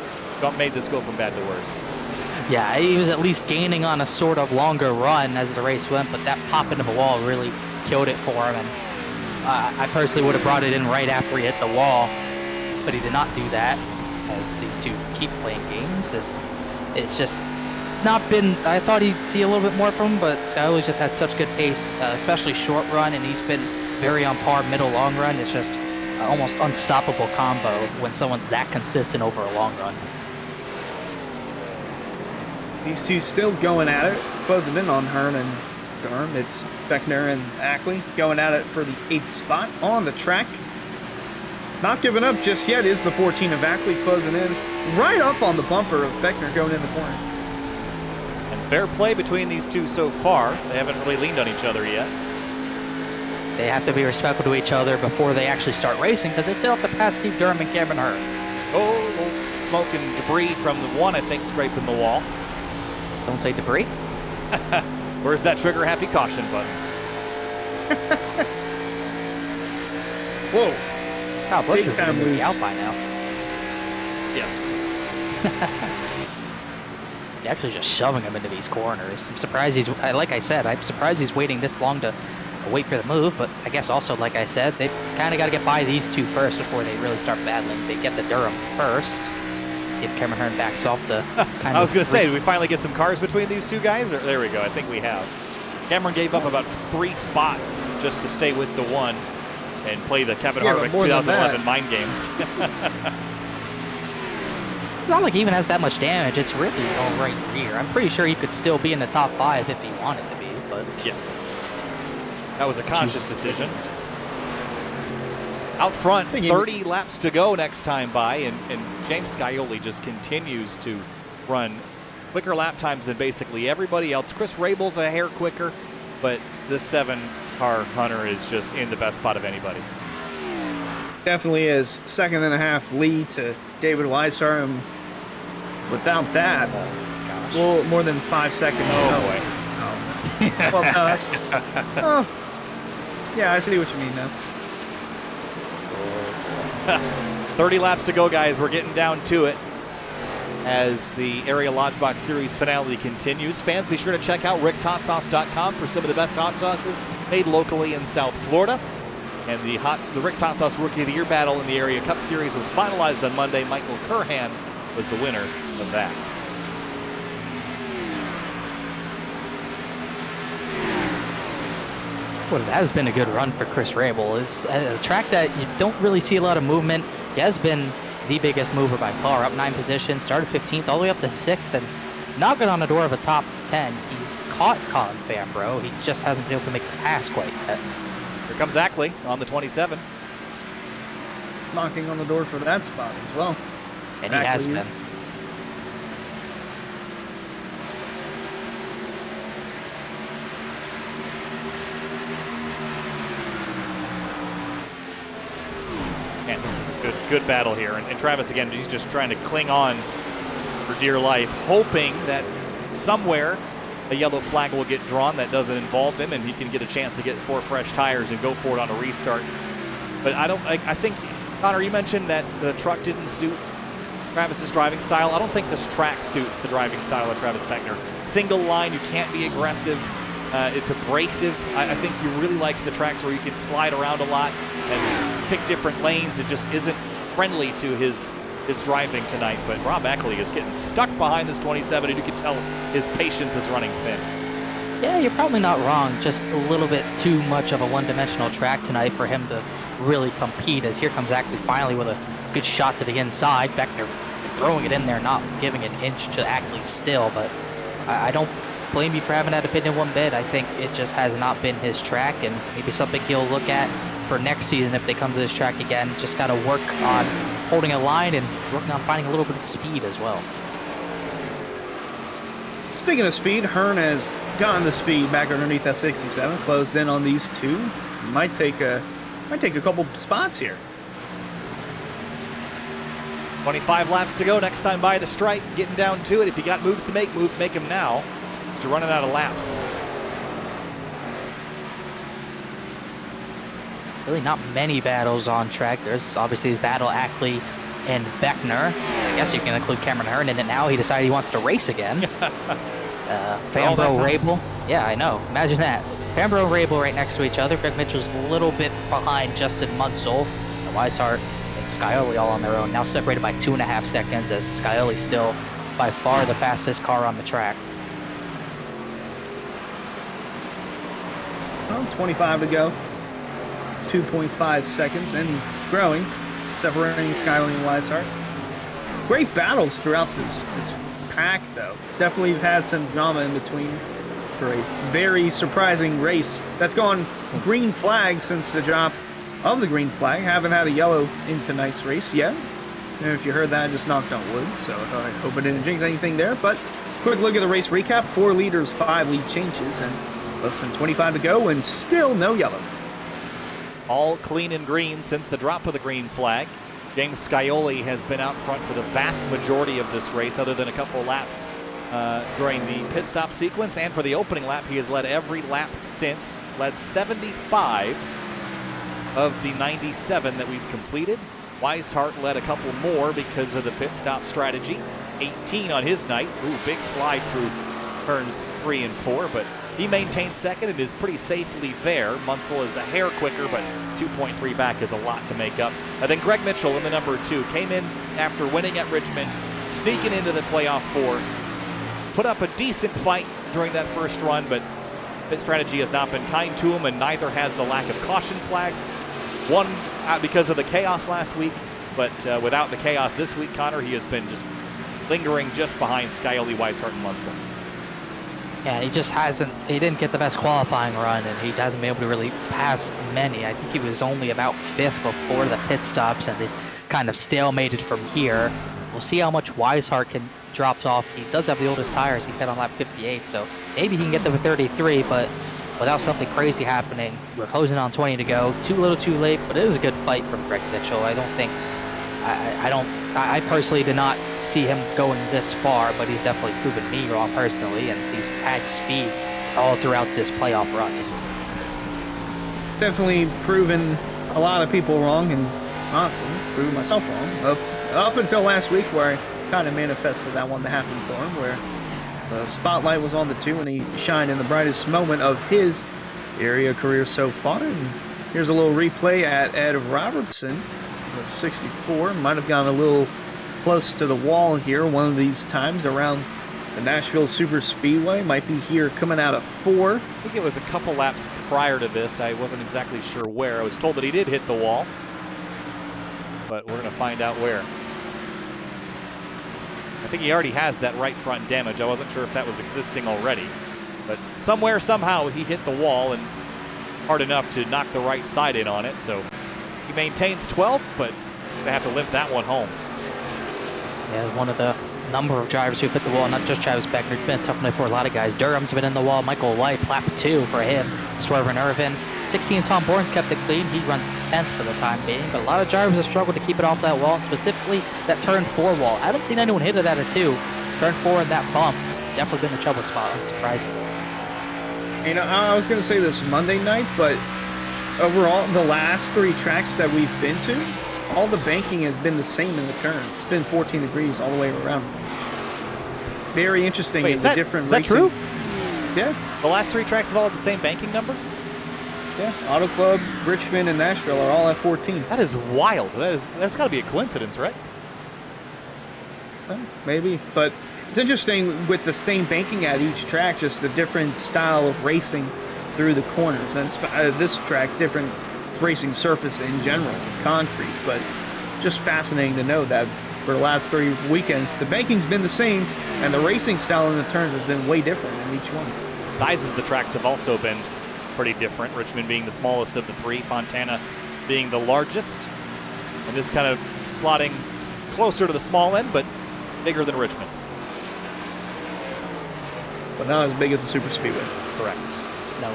made this go from bad to worse. Yeah, he was at least gaining on a sort of longer run as the race went, but that pop into the wall really killed it for him. And I personally would have brought it in right after he hit the wall, but he did not do that, as these two keep playing games. It's just not been, I thought he'd see a little bit more from him, but Scioli's just had such good pace, especially short run, and he's been very on par middle long run. It's just almost unstoppable combo when someone's that consistent over a long run. These two still going at it, closing in on Hearn and Durham. It's Beckner and Ackley going at it for the 8th spot on the track. Not giving up just yet is the 14 of Ackley, closing in right up on the bumper of Beckner going in the corner. And fair play between these two so far. They haven't really leaned on each other yet. They have to be respectful to each other before they actually start racing, because they still have to pass Steve Durham and Cameron Hearn. Oh, a little smoke and debris from the one, I think, scraping the wall. Someone say debris? Where's that trigger happy caution button? Whoa. Kyle Busch Big is time going to be loose. out by now. Yes. They're actually just shoving him into these corners. I'm surprised he's, like I said, I'm surprised he's waiting this long to wait for the move, but I guess also, like I said, they kind of got to get by these two first before they really start battling. They get the Durham first. See if Cameron Hearn backs off the kind I was going to say, did we finally get some cars between these two guys? Or, there we go. I think we have. Cameron gave up about 3 spots just to stay with the one and play the Kevin Harvick 2011 mind games. It's not like he even has that much damage. It's really all right rear. I'm pretty sure he could still be in the top 5 if he wanted to be, but... Yes. That was a conscious decision. Out front, 30 laps to go next time by, and James Scioli just continues to run quicker lap times than basically everybody else. Chris Rabel's a hair quicker, but this 7-car Hunter is just in the best spot of anybody. Definitely is. 2.5 lead to David Weissar, and without that, a little more than 5 seconds. Oh, boy. Oh. Well, no, that's... Oh. Yeah, I see what you mean now. 30 laps to go, guys. We're getting down to it as the Area Lodgebox Series finale continues. Fans, be sure to check out rickshotsauce.com for some of the best hot sauces made locally in South Florida. And the Rick's Hot Sauce Rookie of the Year battle in the Area Cup Series was finalized on Monday. Michael Curhan was the winner of that. Well, that has been a good run for Chris Rabel. It's a track that you don't really see a lot of movement. He has been the biggest mover by far, up 9 positions, started 15th all the way up to 6th, and knocking on the door of a top 10. He's caught Colin Fambro. He just hasn't been able to make the pass quite yet. Here comes Ackley on the 27. Knocking on the door for that spot as well. And he has been. And this is a good battle here. And Travis, again, he's just trying to cling on for dear life, hoping that somewhere a yellow flag will get drawn that doesn't involve him and he can get a chance to get 4 fresh tires and go for it on a restart. But I think, Connor, you mentioned that the truck didn't suit Travis's driving style. I don't think this track suits the driving style of Travis Beckner. Single line, you can't be aggressive. It's abrasive. I think he really likes the tracks where you can slide around a lot and pick different lanes. It just isn't friendly to his driving tonight. But Rob Ackley is getting stuck behind this 27, and you can tell his patience is running thin. Yeah, you're probably not wrong. Just a little bit too much of a one-dimensional track tonight for him to really compete, as here comes Ackley finally with a good shot to the inside. Beckner throwing it in there, not giving an inch to Ackley still, but I don't blame you for having that opinion one bit. I think it just has not been his track, and maybe something he'll look at for next season if they come to this track again. Just got to work on holding a line and working on finding a little bit of speed as well. Speaking of speed, Hearn has gotten the speed back underneath that 67, closed in on these two. Might take a couple spots here. 25 laps to go next time by the stripe, getting down to it. If you got moves to make them now. You're running out of laps. Really not many battles on track. There's obviously his battle Ackley and Beckner. I guess you can include Cameron Hearn in it now. He decided he wants to race again. Fambro, Rabel. Yeah, I know. Imagine that. Fambro and Rabel right next to each other. Greg Mitchell's a little bit behind Justin Munsell. And Weishart and Scioli all on their own. Now separated by 2.5 seconds, as Scioli's still by far the fastest car on the track. around 25 to go. 2.5 seconds, and growing, separating Skyline and Weishart. Great battles throughout this pack, though. Definitely had some drama in between for a very surprising race that's gone green flag since the drop of the green flag. Haven't had a yellow in tonight's race yet. And if you heard that, I just knocked on wood, so I hope I didn't jinx anything there. But quick look at the race recap. 4 leaders, 5 lead changes, and less than 25 to go, and still no yellow. All clean and green since the drop of the green flag. James Scioli has been out front for the vast majority of this race, other than a couple laps during the pit stop sequence. And for the opening lap, he has led every lap since. Led 75 of the 97 that we've completed. Weishart led a couple more because of the pit stop strategy. 18 on his night. Ooh, big slide through turns 3 and 4, but he maintains second and is pretty safely there. Munsell is a hair quicker, but 2.3 back is a lot to make up. And then Greg Mitchell in the number 2 came in after winning at Richmond, sneaking into the playoff 4. Put up a decent fight during that first run, but pit strategy has not been kind to him, and neither has the lack of caution flags. One because of the chaos last week, but without the chaos this week, Connor, he has been just lingering just behind Scioli, Weishart, and Munsell. Yeah, he didn't get the best qualifying run, and he hasn't been able to really pass many. I think he was only about 5th before the pit stops, and he's kind of stalemated from here. We'll see how much Weishart can drop off. He does have the oldest tires. He got on lap 58, so maybe he can get them with 33, but without something crazy happening, we're closing on 20 to go. Too little too late, but it is a good fight from Greg Mitchell. I personally did not see him going this far, but he's definitely proven me wrong personally, and he's had speed all throughout this playoff run. Definitely proven a lot of people wrong, and honestly, proven myself wrong. Up until last week, where I kind of manifested that one to happen for him, where the spotlight was on the 2, and he shined in the brightest moment of his area career so far. And here's a little replay at Ed Robertson. 64 might have gotten a little close to the wall here one of these times around the Nashville Super Speedway. Might be here coming out of 4. I think it was a couple laps prior to this. I wasn't exactly sure where. I was told that he did hit the wall, but we're going to find out where. I think he already has that right front damage. I wasn't sure if that was existing already, but somewhere, somehow, he hit the wall, and hard enough to knock the right side in on it. So he maintains 12th, but they have to limp that one home. Yeah, one of the number of drivers who've hit the wall, not just Travis Beckner. It's been a tough night for a lot of guys. Durham's been in the wall. Michael White, lap 2 for him. Swervin Irvin. 16, Tom Bourne's kept it clean. He runs 10th for the time being, but a lot of drivers have struggled to keep it off that wall, and specifically that turn 4 wall. I haven't seen anyone hit it at a 2. Turn 4 and that bump. It's definitely been a trouble spot, unsurprisingly. You know, I was going to say this Monday night, but overall, the last 3 tracks that we've been to, all the banking has been the same in the turns. It's been 14 degrees all the way around. Very interesting. Wait, is that racing. true? Yeah. The last 3 tracks have all had the same banking number? Yeah. Auto Club, Richmond, and Nashville are all at 14. That is wild. That's got to be a coincidence, right? Well, maybe, but it's interesting with the same banking at each track, just the different style of racing through the corners. And this track, different racing surface in general, concrete, but just fascinating to know that for the last 3 weekends, the banking's been the same, and the racing style in the turns has been way different in each one. Sizes of the tracks have also been pretty different. Richmond being the smallest of the 3, Fontana being the largest, and this kind of slotting closer to the small end, but bigger than Richmond. But not as big as the Super Speedway. Correct. No.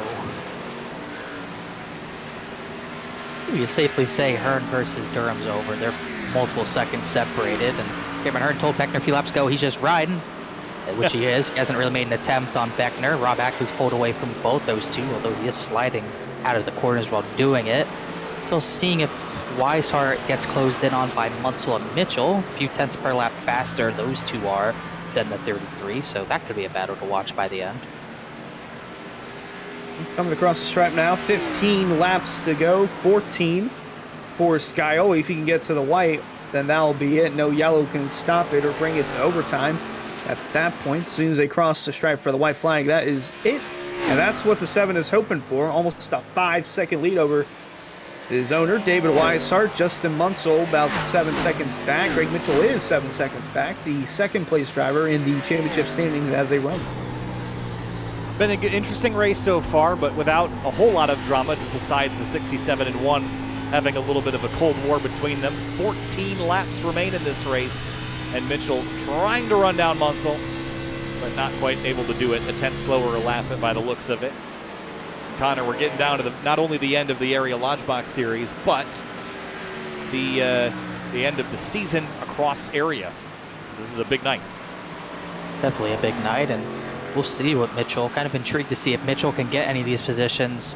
We can safely say Hearn versus Durham's over. They're multiple seconds separated, and Cameron Hearn told Beckner a few laps ago he's just riding, which he is. He hasn't really made an attempt on Beckner. Rob Ackley's pulled away from both those two, although he is sliding out of the corners while doing it. So seeing if Weishart gets closed in on by Munsell and Mitchell. A few tenths per lap faster those two are than the 33, so that could be a battle to watch by the end. Coming across the stripe now, 15 laps to go, 14 for Scioli. If he can get to the white, then that'll be it. No yellow can stop it or bring it to overtime. At that point, as soon as they cross the stripe for the white flag, that is it And that's what the 7 is hoping for. Almost a 5-second lead over his owner, David Weishart. Justin Munsell about 7 seconds back. Greg Mitchell is 7 seconds back. The second place driver in the championship standings as they run. Been an interesting race so far, but without a whole lot of drama besides the 67-1 having a little bit of a cold war between them. 14 laps remain in this race, and Mitchell trying to run down Munsell, but not quite able to do it. A 10th slower lap by the looks of it. Connor, we're getting down to not only the end of the Area Lodgebox series, but the end of the season across area. This is a big night. Definitely a big night, and we'll see what Mitchell, kind of intrigued to see if Mitchell can get any of these positions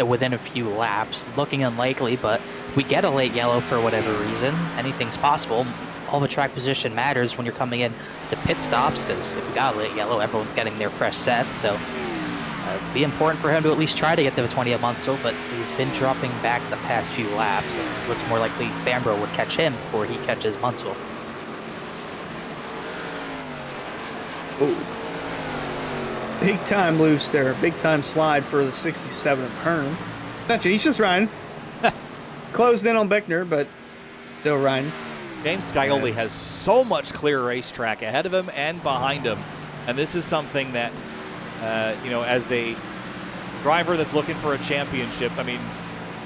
within a few laps. Looking unlikely, but if we get a late yellow for whatever reason, anything's possible. All the track position matters when you're coming in to pit stops, because if we got a late yellow, everyone's getting their fresh set. So it'd be important for him to at least try to get to the 20 at Munsell, but he's been dropping back the past few laps. It looks more likely Fambro would catch him before he catches Munsell. Oh. Big time loose there. Big time slide for the 67 of Hearn. He's just riding. Closed in on Beckner, but still riding. James Scioli has so much clear racetrack ahead of him and behind him. And this is something that, as a driver that's looking for a championship, I mean,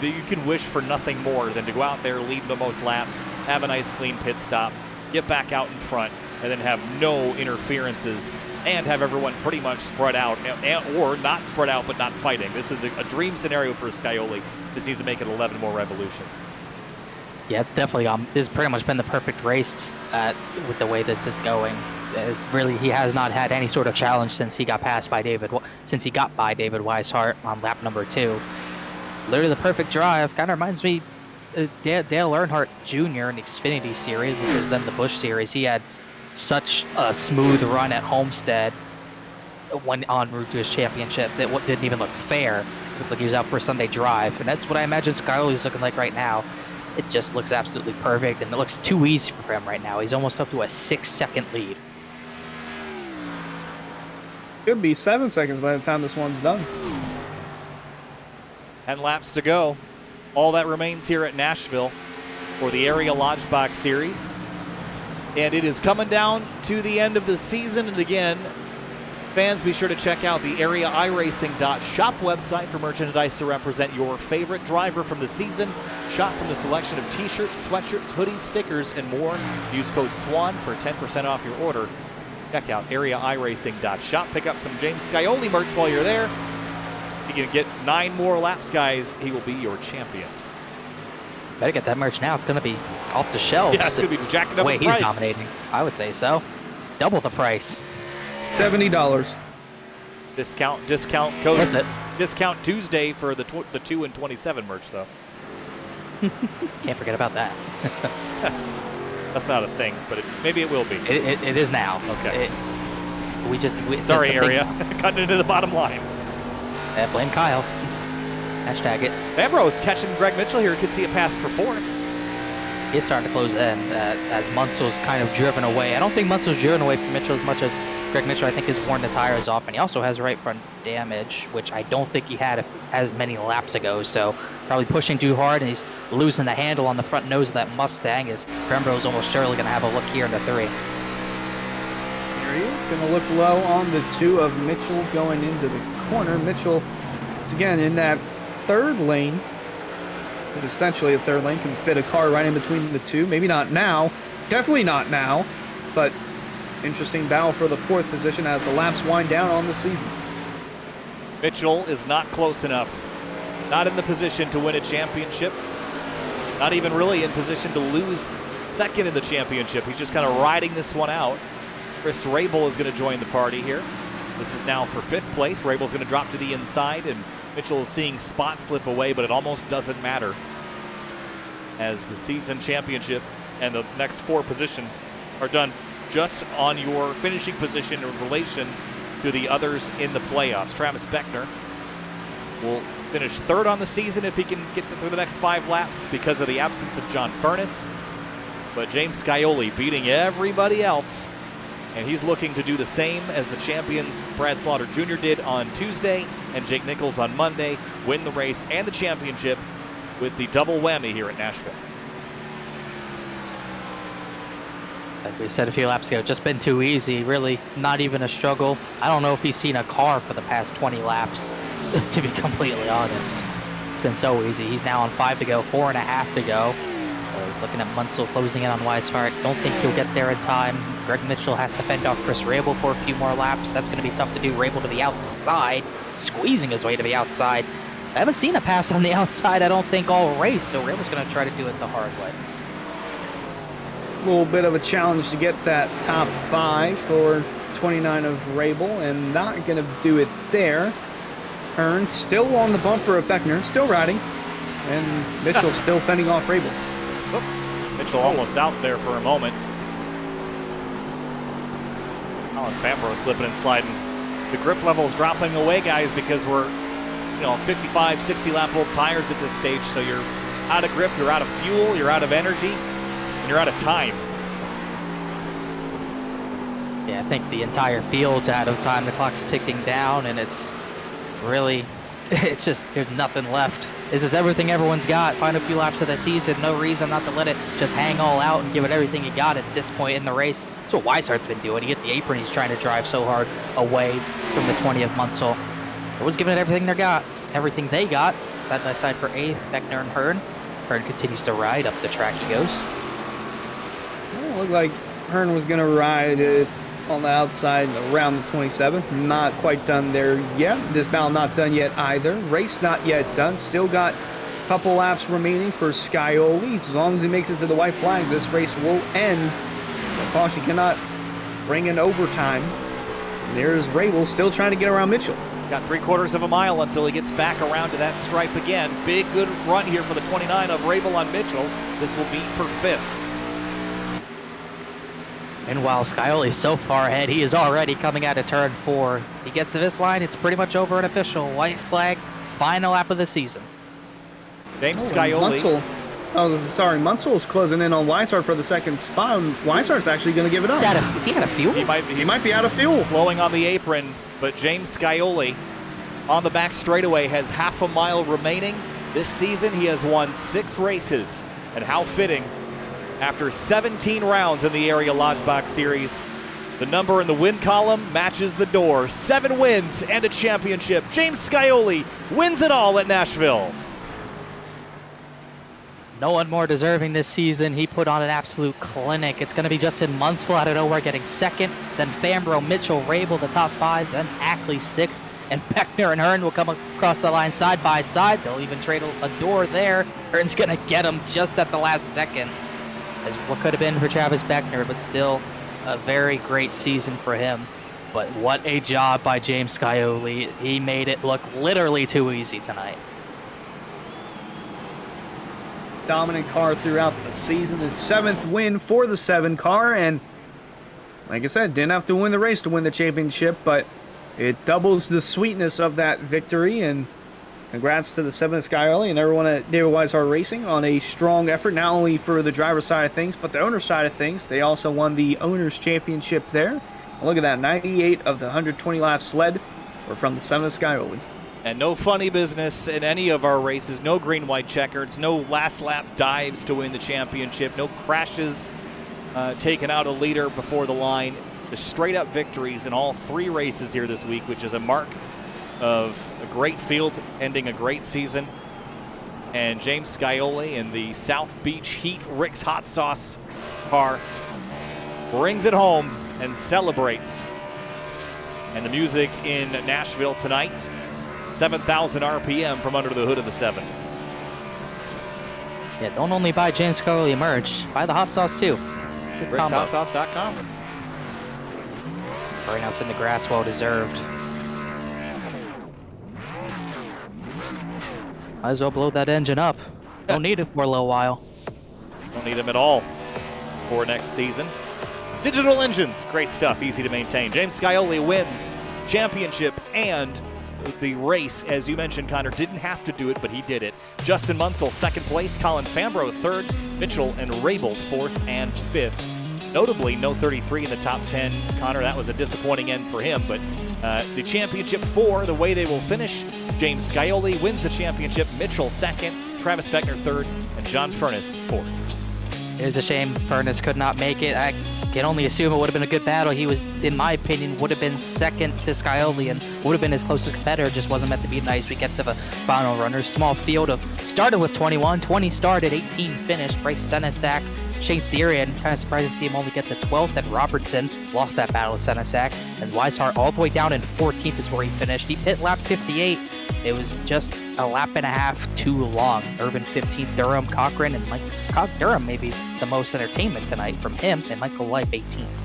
you can wish for nothing more than to go out there, lead the most laps, have a nice clean pit stop, get back out in front, and then have no interferences and have everyone pretty much spread out, or not spread out but not fighting. This is a dream scenario for Scioli. Just needs to make it 11 more revolutions. Yeah, it's definitely this has pretty much been the perfect race with the way this is going. It's really, he has not had any sort of challenge since he got by David Weishart on lap number 2. Literally the perfect drive. Kind of reminds me Dale Earnhardt Jr. in the Xfinity Series, which was then the Busch Series. He had such a smooth run at Homestead when en route to his championship that what didn't even look fair. It looked like he was out for a Sunday drive, and that's what I imagine Scioli's looking like right now. It just looks absolutely perfect, and it looks too easy for him right now. He's almost up to a 6-second lead. Could be 7 seconds by the time this one's done. 10 laps to go. All that remains here at Nashville for the Area Lodgebox Series. And it is coming down to the end of the season. And again, fans, be sure to check out the areairacing.shop website for merchandise to represent your favorite driver from the season. Shop from the selection of t-shirts, sweatshirts, hoodies, stickers, and more. Use code SWAN for 10% off your order. Check out areairacing.shop. Pick up some James Scioli merch while you're there. You can get 9 more laps, guys. He will be your champion. Better get that merch now. It's going to be off the shelves. Yeah, it's going to be jacking up the price. Wait, he's dominating. I would say so. Double the price. $70. Discount code. Discount Tuesday for the 2 and 27 merch, though. Can't forget about that. That's not a thing, but maybe it will be. It is now. Okay. Sorry, area. Cutting into the bottom line. Blame Kyle. Hashtag it. Ambrose catching Greg Mitchell here. Could see a pass for 4th. He's starting to close in as Munsell's kind of driven away. I don't think Munsell's driven away from Mitchell as much as Greg Mitchell, I think, has worn the tires off. And he also has right front damage, which I don't think he had as many laps ago. So probably pushing too hard, and he's losing the handle on the front nose of that Mustang. As Pembroke's almost surely going to have a look here in the 3. Here he is, going to look low on the 2 of Mitchell going into the corner. Mitchell, again, in that 3rd lane, but essentially a 3rd lane, can fit a car right in between the 2. Maybe not now, definitely not now, but interesting battle for the 4th position as the laps wind down on the season. Mitchell is not close enough. Not in the position to win a championship. Not even really in position to lose 2nd in the championship. He's just kind of riding this one out. Chris Rabel is going to join the party here. This is now for 5th place. Rabel's going to drop to the inside, and Mitchell is seeing Spot slip away, but it almost doesn't matter as the season championship and the next 4 positions are done just on your finishing position in relation to the others in the playoffs. Travis Beckner will finish 3rd on the season if he can get through the next 5 laps because of the absence of John Furness. But James Scioli beating everybody else And he's looking to do the same as the champions Brad Slaughter Jr. did on Tuesday and Jake Nichols on Monday, win the race and the championship with the double whammy here at Nashville. Like we said a few laps ago, just been too easy, really not even a struggle. I don't know if he's seen a car for the past 20 laps, to be completely honest. It's been so easy. He's now on 5 to go, 4.5 to go. I was looking at Munsell closing in on Weishart. Don't think he'll get there in time. Greg Mitchell has to fend off Chris Rabel for a few more laps. That's going to be tough to do. Rabel to the outside, squeezing his way to the outside. I haven't seen a pass on the outside, I don't think, all race, so Rabel's going to try to do it the hard way. A little bit of a challenge to get that top 5 for 29 of Rabel, and not going to do it there. Hearn still on the bumper of Beckner, still riding, and Mitchell still fending off Rabel. Oh, Mitchell almost out there for a moment. Colin Fambrough slipping and sliding. The grip level's dropping away, guys, because we're 55, 60 lap old tires at this stage, so you're out of grip, you're out of fuel, you're out of energy, and you're out of time. Yeah, I think the entire field's out of time. The clock's ticking down, and it's really, it's just, there's nothing left. This is everything everyone's got. Final few laps of the season, no reason not to let it just hang all out and give it everything you got at this point in the race. That's what Weishart's been doing. He hit the apron, he's trying to drive so hard away from the 20 of Munsell. Everyone's giving it everything everything they got. Side by side for 8th, Beckner and Hearn. Hearn continues to ride up the track he goes. It looked like Hearn was going to ride it on the outside around the 27. Not quite done there yet. Dismount not done yet either. Race not yet done. Still got a couple laps remaining for Scioli. As long as he makes it to the white flag, this race will end. But caution cannot bring in overtime. And there's Rabel still trying to get around Mitchell. Got 3/4 of a mile until he gets back around to that stripe again. Big, good run here for the 29 of Rabel on Mitchell. This will be for 5th. And while Scioli's so far ahead, he is already coming out of turn 4. He gets to this line, it's pretty much over and official. White flag, final lap of the season. James Scioli. Munsell is closing in on Weishart for the second spot. Weishart's actually going to give it up. Is he out of fuel? He might be out of fuel. Slowing on the apron, but James Scioli on the back straightaway has half a mile remaining. This season he has won 6 races, and how fitting. After 17 rounds in the area Lodgebox series, the number in the win column matches the door. 7 wins and a championship. James Scioli wins it all at Nashville. No one more deserving this season. He put on an absolute clinic. It's going to be Justin Munsell out of nowhere getting 2nd, then Fambrough, Mitchell, Rabel, the top 5, then Ackley 6th, and Beckner and Hearn will come across the line side by side. They'll even trade a door there. Hearn's going to get him just at the last second. As what could have been for Travis Beckner, but still a very great season for him. But what a job by James Scioli. He made it look literally too easy tonight. Dominant car throughout the season. The 7th win for the 7 car, and like I said, didn't have to win the race to win the championship, but it doubles the sweetness of that victory. And congrats to the 7 Scioli and everyone at David Weishart Racing on a strong effort, not only for the driver's side of things, but the owner's side of things. They also won the owner's championship there. Look at that, 98 of the 120 laps led were from the 7 Scioli. And no funny business in any of our races. No green-white checkers, no last lap dives to win the championship, no crashes taking out a leader before the line. Just straight-up victories in all 3 races here this week, which is a mark of a great field ending a great season. And James Scioli in the South Beach Heat Rick's Hot Sauce car brings it home and celebrates. And the music in Nashville tonight, 7,000 RPM from under the hood of the 7. Yeah, don't only buy James Scioli merch, buy the hot sauce too. RicksHotSauce.com. Burnouts in the grass, well deserved. Might as well blow that engine up. Don't need it for a little while. Don't need them at all for next season. Digital engines, great stuff, easy to maintain. James Scioli wins championship and the race. As you mentioned, Connor, didn't have to do it, but he did it. Justin Munsell, 2nd place. Colin Fambrough, 3rd. Mitchell and Rabel, 4th and 5th. Notably, no 33 in the top 10. Connor, that was a disappointing end for him. But the championship 4, the way they will finish, James Scioli wins the championship, Mitchell 2nd, Travis Beckner 3rd, and John Furness 4th. It is a shame Furness could not make it. I can only assume it would have been a good battle. He was, in my opinion, would have been second to Scioli and would have been his closest competitor. Just wasn't meant to be nice. We get to the final runners. Small field of started with 21, 20 started, 18 finished. Bryce Senesac, Shane Therian, kind of surprised to see him only get to 12th. And Robertson lost that battle with Senesac. And Weishart all the way down in 14th is where he finished. He pit lap 58. It was just a lap and a half too long. Irvin 15th, Durham, Cochran, and Durham maybe the most entertainment tonight from him, and Michael Life 18th.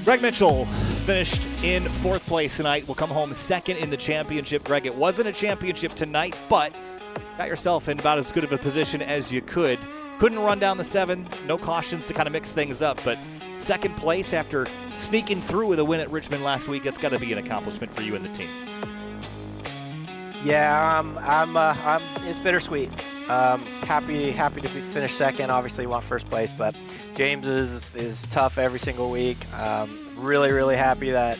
Greg Mitchell finished in 4th place tonight. Will come home 2nd in the championship. Greg, it wasn't a championship tonight, but got yourself in about as good of a position as you could. Couldn't run down the 7, no cautions to kind of mix things up, but 2nd place after sneaking through with a win at Richmond last week, it's got to be an accomplishment for you and the team. Yeah, it's bittersweet. Happy to be finished 2nd. Obviously, want 1st place, but James is tough every single week. Really happy that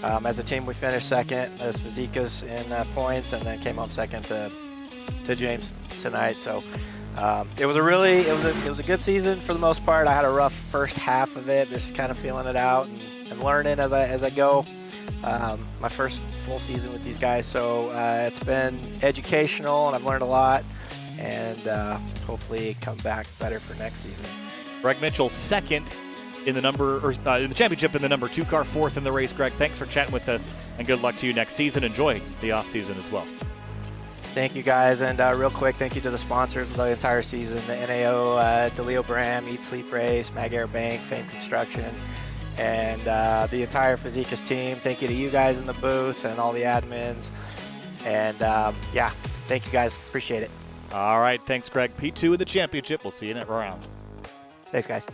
as a team we finished 2nd as Fazekas in points, and then came home 2nd to James tonight. So it was a good season for the most part. I had a rough first half of it, just kind of feeling it out and learning as I go. My first full season with these guys, so it's been educational and I've learned a lot, and hopefully come back better for next season. Greg Mitchell 2nd in the in the championship in the number 2 car, 4th in the race. Greg, thanks for chatting with us, and good luck to you next season. Enjoy the off season as well. Thank you guys, and real quick, thank you to the sponsors of the entire season: the NAO, DeLeo Bram, Eat Sleep Race, Mag Air Bank, Fame Construction, and the entire Fazekas team. Thank you to you guys in the booth and all the admins. And yeah, thank you guys. Appreciate it. All right, thanks, Greg. P2 in the championship. We'll see you next round. Thanks, guys.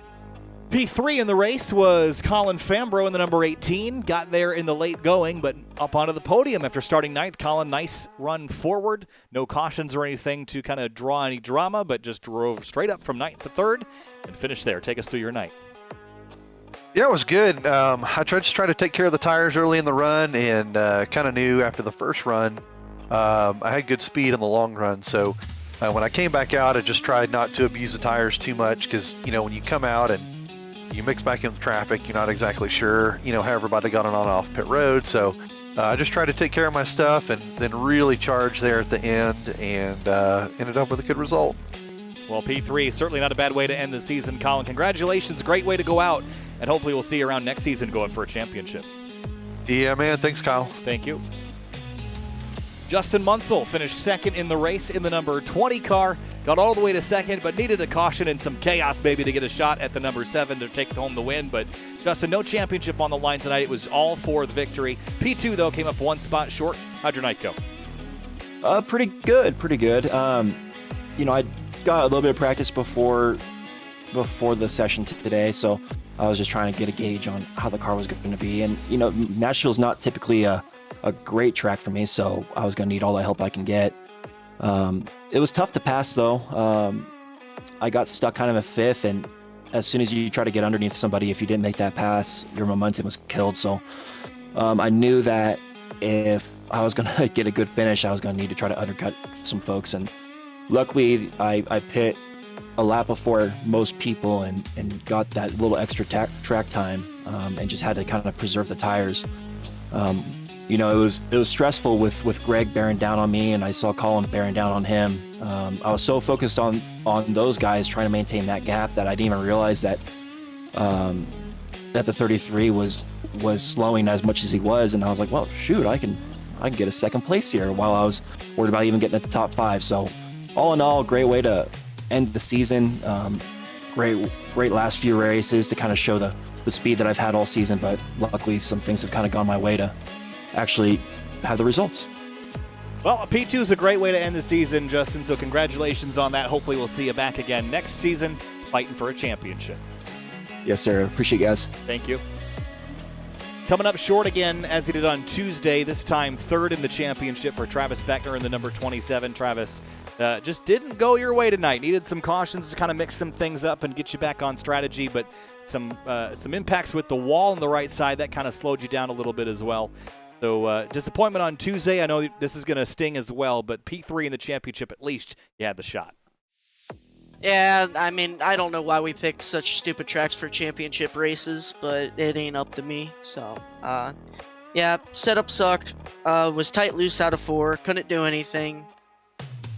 P3 in the race was Colin Fambro in the number 18. Got there in the late going, but up onto the podium after starting 9th. Colin, nice run forward. No cautions or anything to kind of draw any drama, but just drove straight up from 9th to 3rd and finished there. Take us through your night. Yeah, it was good. I tried to take care of the tires early in the run, and kind of knew after the first run I had good speed in the long run. So when I came back out, I just tried not to abuse the tires too much, because when you come out and you mix back into traffic, you're not exactly sure how everybody got on and off pit road. So I just tried to take care of my stuff and then really charge there at the end, and ended up with a good result. Well, P3, certainly not a bad way to end the season. Colin, congratulations. Great way to go out, and hopefully we'll see you around next season going for a championship. Yeah, man. Thanks, Kyle. Thank you. Justin Munsell finished 2nd in the race in the number 20 car. Got all the way to 2nd, but needed a caution and some chaos maybe to get a shot at the number 7 to take home the win. But Justin, no championship on the line tonight. It was all for the victory. P2, though, came up 1 spot short. How'd your night go? Pretty good. I got a little bit of practice before the session today, so I was just trying to get a gauge on how the car was going to be. And Nashville's not typically a great track for me, so I was going to need all the help I can get. It was tough to pass, though. I got stuck kind of in 5th, and as soon as you try to get underneath somebody, if you didn't make that pass, your momentum was killed. So I knew that if I was going to get a good finish, I was going to need to try to undercut some folks. And luckily, I pit a lap before most people and got that little extra track time, and just had to kind of preserve the tires. It was stressful with Greg bearing down on me, and I saw Colin bearing down on him. I was so focused on those guys trying to maintain that gap that I didn't even realize that the 33 was slowing as much as he was, and I was like, well, shoot, I can get a 2nd place here, while I was worried about even getting a top 5. So all in all, great way to end the season. Great last few races to kind of show the speed that I've had all season, but luckily some things have kind of gone my way to actually have the results. Well, a P2 is a great way to end the season, Justin, so congratulations on that. Hopefully we'll see you back again next season fighting for a championship. Yes, sir. Appreciate you guys. Thank you. Coming up short again, as he did on Tuesday, this time 3rd in the championship for Travis Beckner in the number 27. Travis just didn't go your way tonight. Needed some cautions to kind of mix some things up and get you back on strategy, but some impacts with the wall on the right side that kind of slowed you down a little bit as well. So disappointment on Tuesday. I know this is going to sting as well, but P3 in the championship, at least you had the shot. Yeah, I mean, I don't know why we picked such stupid tracks for championship races, but it ain't up to me. So, yeah, setup sucked. Was tight loose out of 4, couldn't do anything.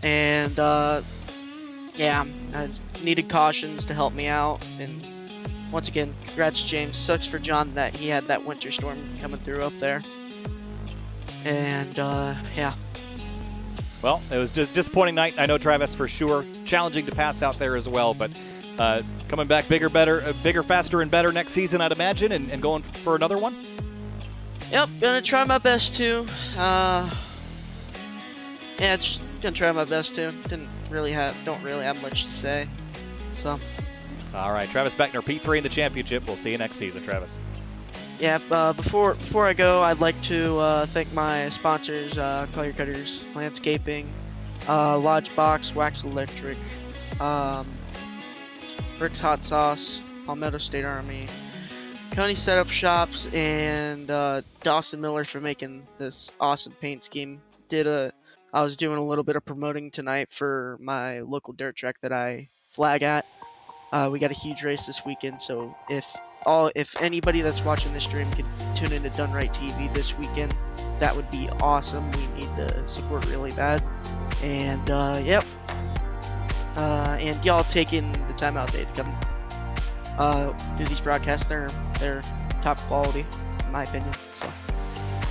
And, yeah, I needed cautions to help me out. And once again, congrats, James. Sucks for John that he had that winter storm coming through up there. And, yeah. Well, it was just a disappointing night. I know Travis for sure. Challenging to pass out there as well, but coming back bigger, better, bigger, faster, and better next season, I'd imagine, and going for another one. Yep, gonna try my best to. Yeah, just gonna try my best to. Don't really have much to say. So. All right, Travis Beckner, P3 in the championship. We'll see you next season, Travis. Yeah, before I go, I'd like to thank my sponsors, Color Cutters, Landscaping, Lodgebox, Wax Electric, Rick's Hot Sauce, Palmetto State Army, Coney Setup Shops, and Dawson Miller for making this awesome paint scheme. I was doing a little bit of promoting tonight for my local dirt track that I flag at. We got a huge race this weekend, so if anybody that's watching this stream could tune into Done Right TV this weekend, that would be awesome. We need the support really bad. And yep. And y'all taking the time out today to come do these broadcasts. They're top quality, in my opinion. So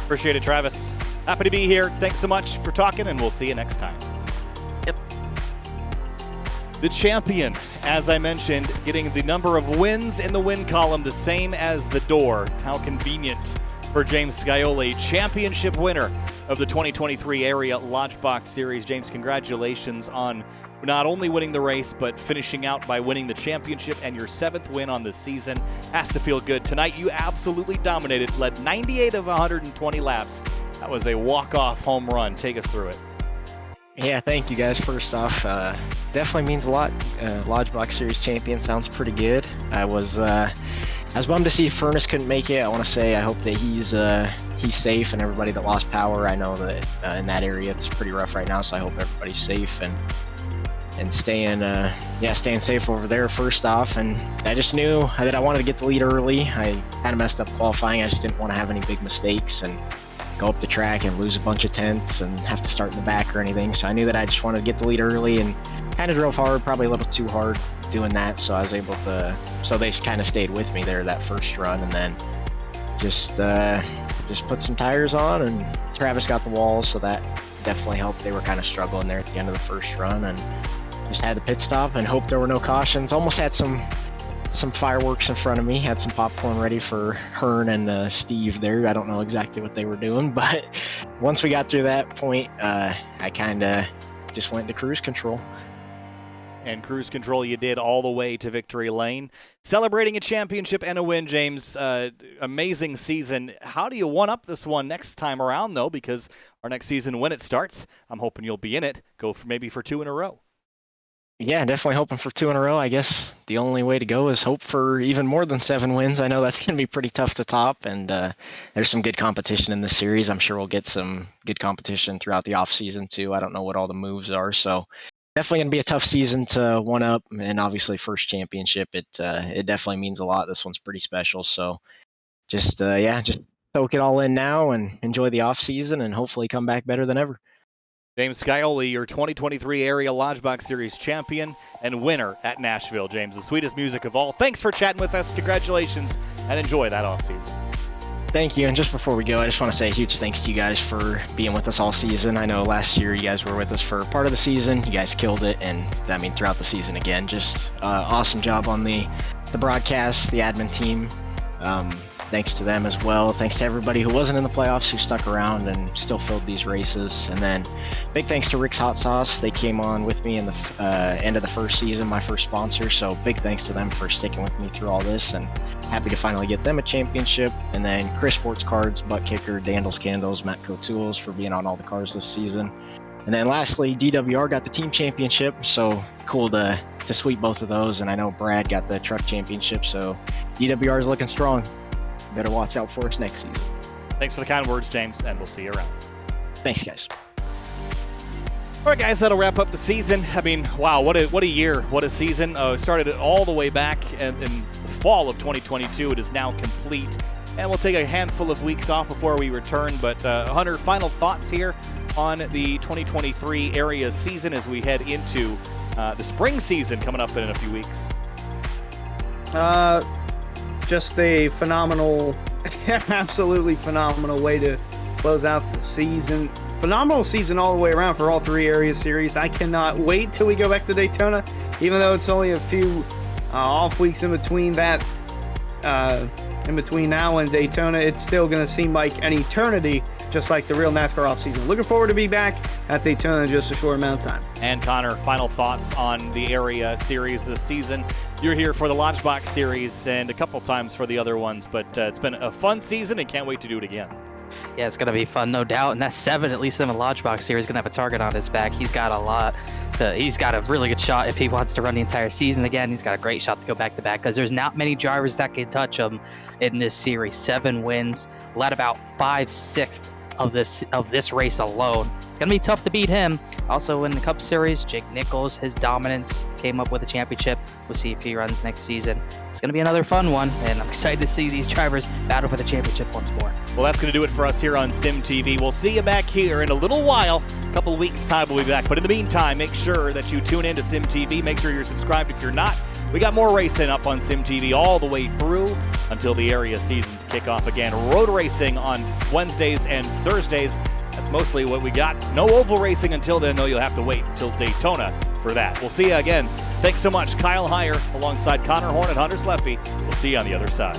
appreciate it, Travis. Happy to be here. Thanks so much for talking, and we'll see you next time. Yep. The champion, as I mentioned, getting the number of wins in the win column the same as the door. How convenient for James Scioli, championship winner of the 2023 Area Lodgebox Series. James, congratulations on not only winning the race, but finishing out by winning the championship and your 7th win on the season. Has to feel good. Tonight, you absolutely dominated, led 98 of 120 laps. That was a walk-off home run. Take us through it. Yeah, thank you guys. First off, definitely means a lot. Lodgebox Series champion sounds pretty good. I was bummed to see Furnace couldn't make it. I want to say I hope that he's safe, and everybody that lost power. I know that in that area it's pretty rough right now, so I hope everybody's safe and staying safe over there first off. And I just knew that I wanted to get the lead early. I kind of messed up qualifying. I just didn't want to have any big mistakes and go up the track and lose a bunch of tenths and have to start in the back or anything. So I knew that I just wanted to get the lead early, and kind of drove hard, probably a little too hard doing that. So I was able to, so they kind of stayed with me there that first run, and then just put some tires on, and Travis got the walls, so that definitely helped. They were kind of struggling there at the end of the first run, and just had the pit stop and hoped there were no cautions. Almost had some fireworks in front of me, had some popcorn ready for Hearn and Steve there. I don't know exactly what they were doing, but once we got through that point, I kind of just went into cruise control. And cruise control you did all the way to victory lane. Celebrating a championship and a win, James. Amazing season. How do you one-up this one next time around, though? Because our next season, when it starts, I'm hoping you'll be in it. Go for maybe for 2 in a row. Yeah, definitely hoping for 2 in a row. I guess the only way to go is hope for even more than 7 wins. I know that's going to be pretty tough to top, and there's some good competition in this series. I'm sure we'll get some good competition throughout the off season too. I don't know what all the moves are, so definitely going to be a tough season to one up, and obviously first championship. It definitely means a lot. This one's pretty special, so just soak it all in now and enjoy the off season, and hopefully come back better than ever. James Scioli, your 2023 Area Lodgebox Series champion and winner at Nashville. James, the sweetest music of all. Thanks for chatting with us. Congratulations, and enjoy that offseason. Thank you. And just before we go, I just want to say a huge thanks to you guys for being with us all season. I know last year you guys were with us for part of the season. You guys killed it, and I mean throughout the season again. Just awesome job on the broadcast, the admin team. Thanks to them as well. Thanks to everybody who wasn't in the playoffs, who stuck around and still filled these races. And then big thanks to Rick's Hot Sauce. They came on with me in the end of the first season, my first sponsor. So big thanks to them for sticking with me through all this, and happy to finally get them a championship. And then Chris Sports Cards, Butt Kicker, Dandles Candles, Matco Tools for being on all the cars this season. And then lastly, DWR got the team championship, so cool to sweep both of those. And I know Brad got the truck championship, so DWR is looking strong. Better watch out for us next season. Thanks for the kind words, James, and we'll see you around. Thanks, guys. All right, guys, that'll wrap up the season. I mean, wow, what a year, what a season. Started it all the way back in the fall of 2022. It is now complete, and we'll take a handful of weeks off before we return. But Hunter, final thoughts here on the 2023 area season as we head into the spring season coming up in a few weeks. Just a phenomenal, absolutely phenomenal way to close out the season. Phenomenal season all the way around for all three area series. I cannot wait till we go back to Daytona, even though it's only a few off weeks in between that. In between now and Daytona, it's still going to seem like an eternity, just like the real NASCAR offseason. Looking forward to be back at Daytona in just a short amount of time. And Connor, final thoughts on the area series this season. You're here for the Lodgebox series and a couple times for the other ones, but it's been a fun season and can't wait to do it again. Yeah, it's going to be fun, no doubt. And that 7, at least in the Lodgebox series, is going to have a target on his back. He's got a lot. He's got a really good shot if he wants to run the entire season again. He's got a great shot to go back-to-back because there's not many drivers that can touch him in this series. 7 wins, led about 5/6 of this race alone. It's going to be tough to beat him. Also in the Cup Series, Jake Nichols, his dominance came up with a championship. We'll see if he runs next season. It's going to be another fun one, and I'm excited to see these drivers battle for the championship once more. Well, that's going to do it for us here on Sim TV. We'll see you back here in a little while. A couple of weeks' time we'll be back. But in the meantime, make sure that you tune in to Sim TV. Make sure you're subscribed if you're not. We got more racing up on Sim TV all the way through until the area seasons kick off again. Road racing on Wednesdays and Thursdays. That's mostly what we got. No oval racing until then, though. You'll have to wait until Daytona for that. We'll see you again. Thanks so much, Kyle Heyer, alongside Connor Horn and Hunter Sleppy. We'll see you on the other side.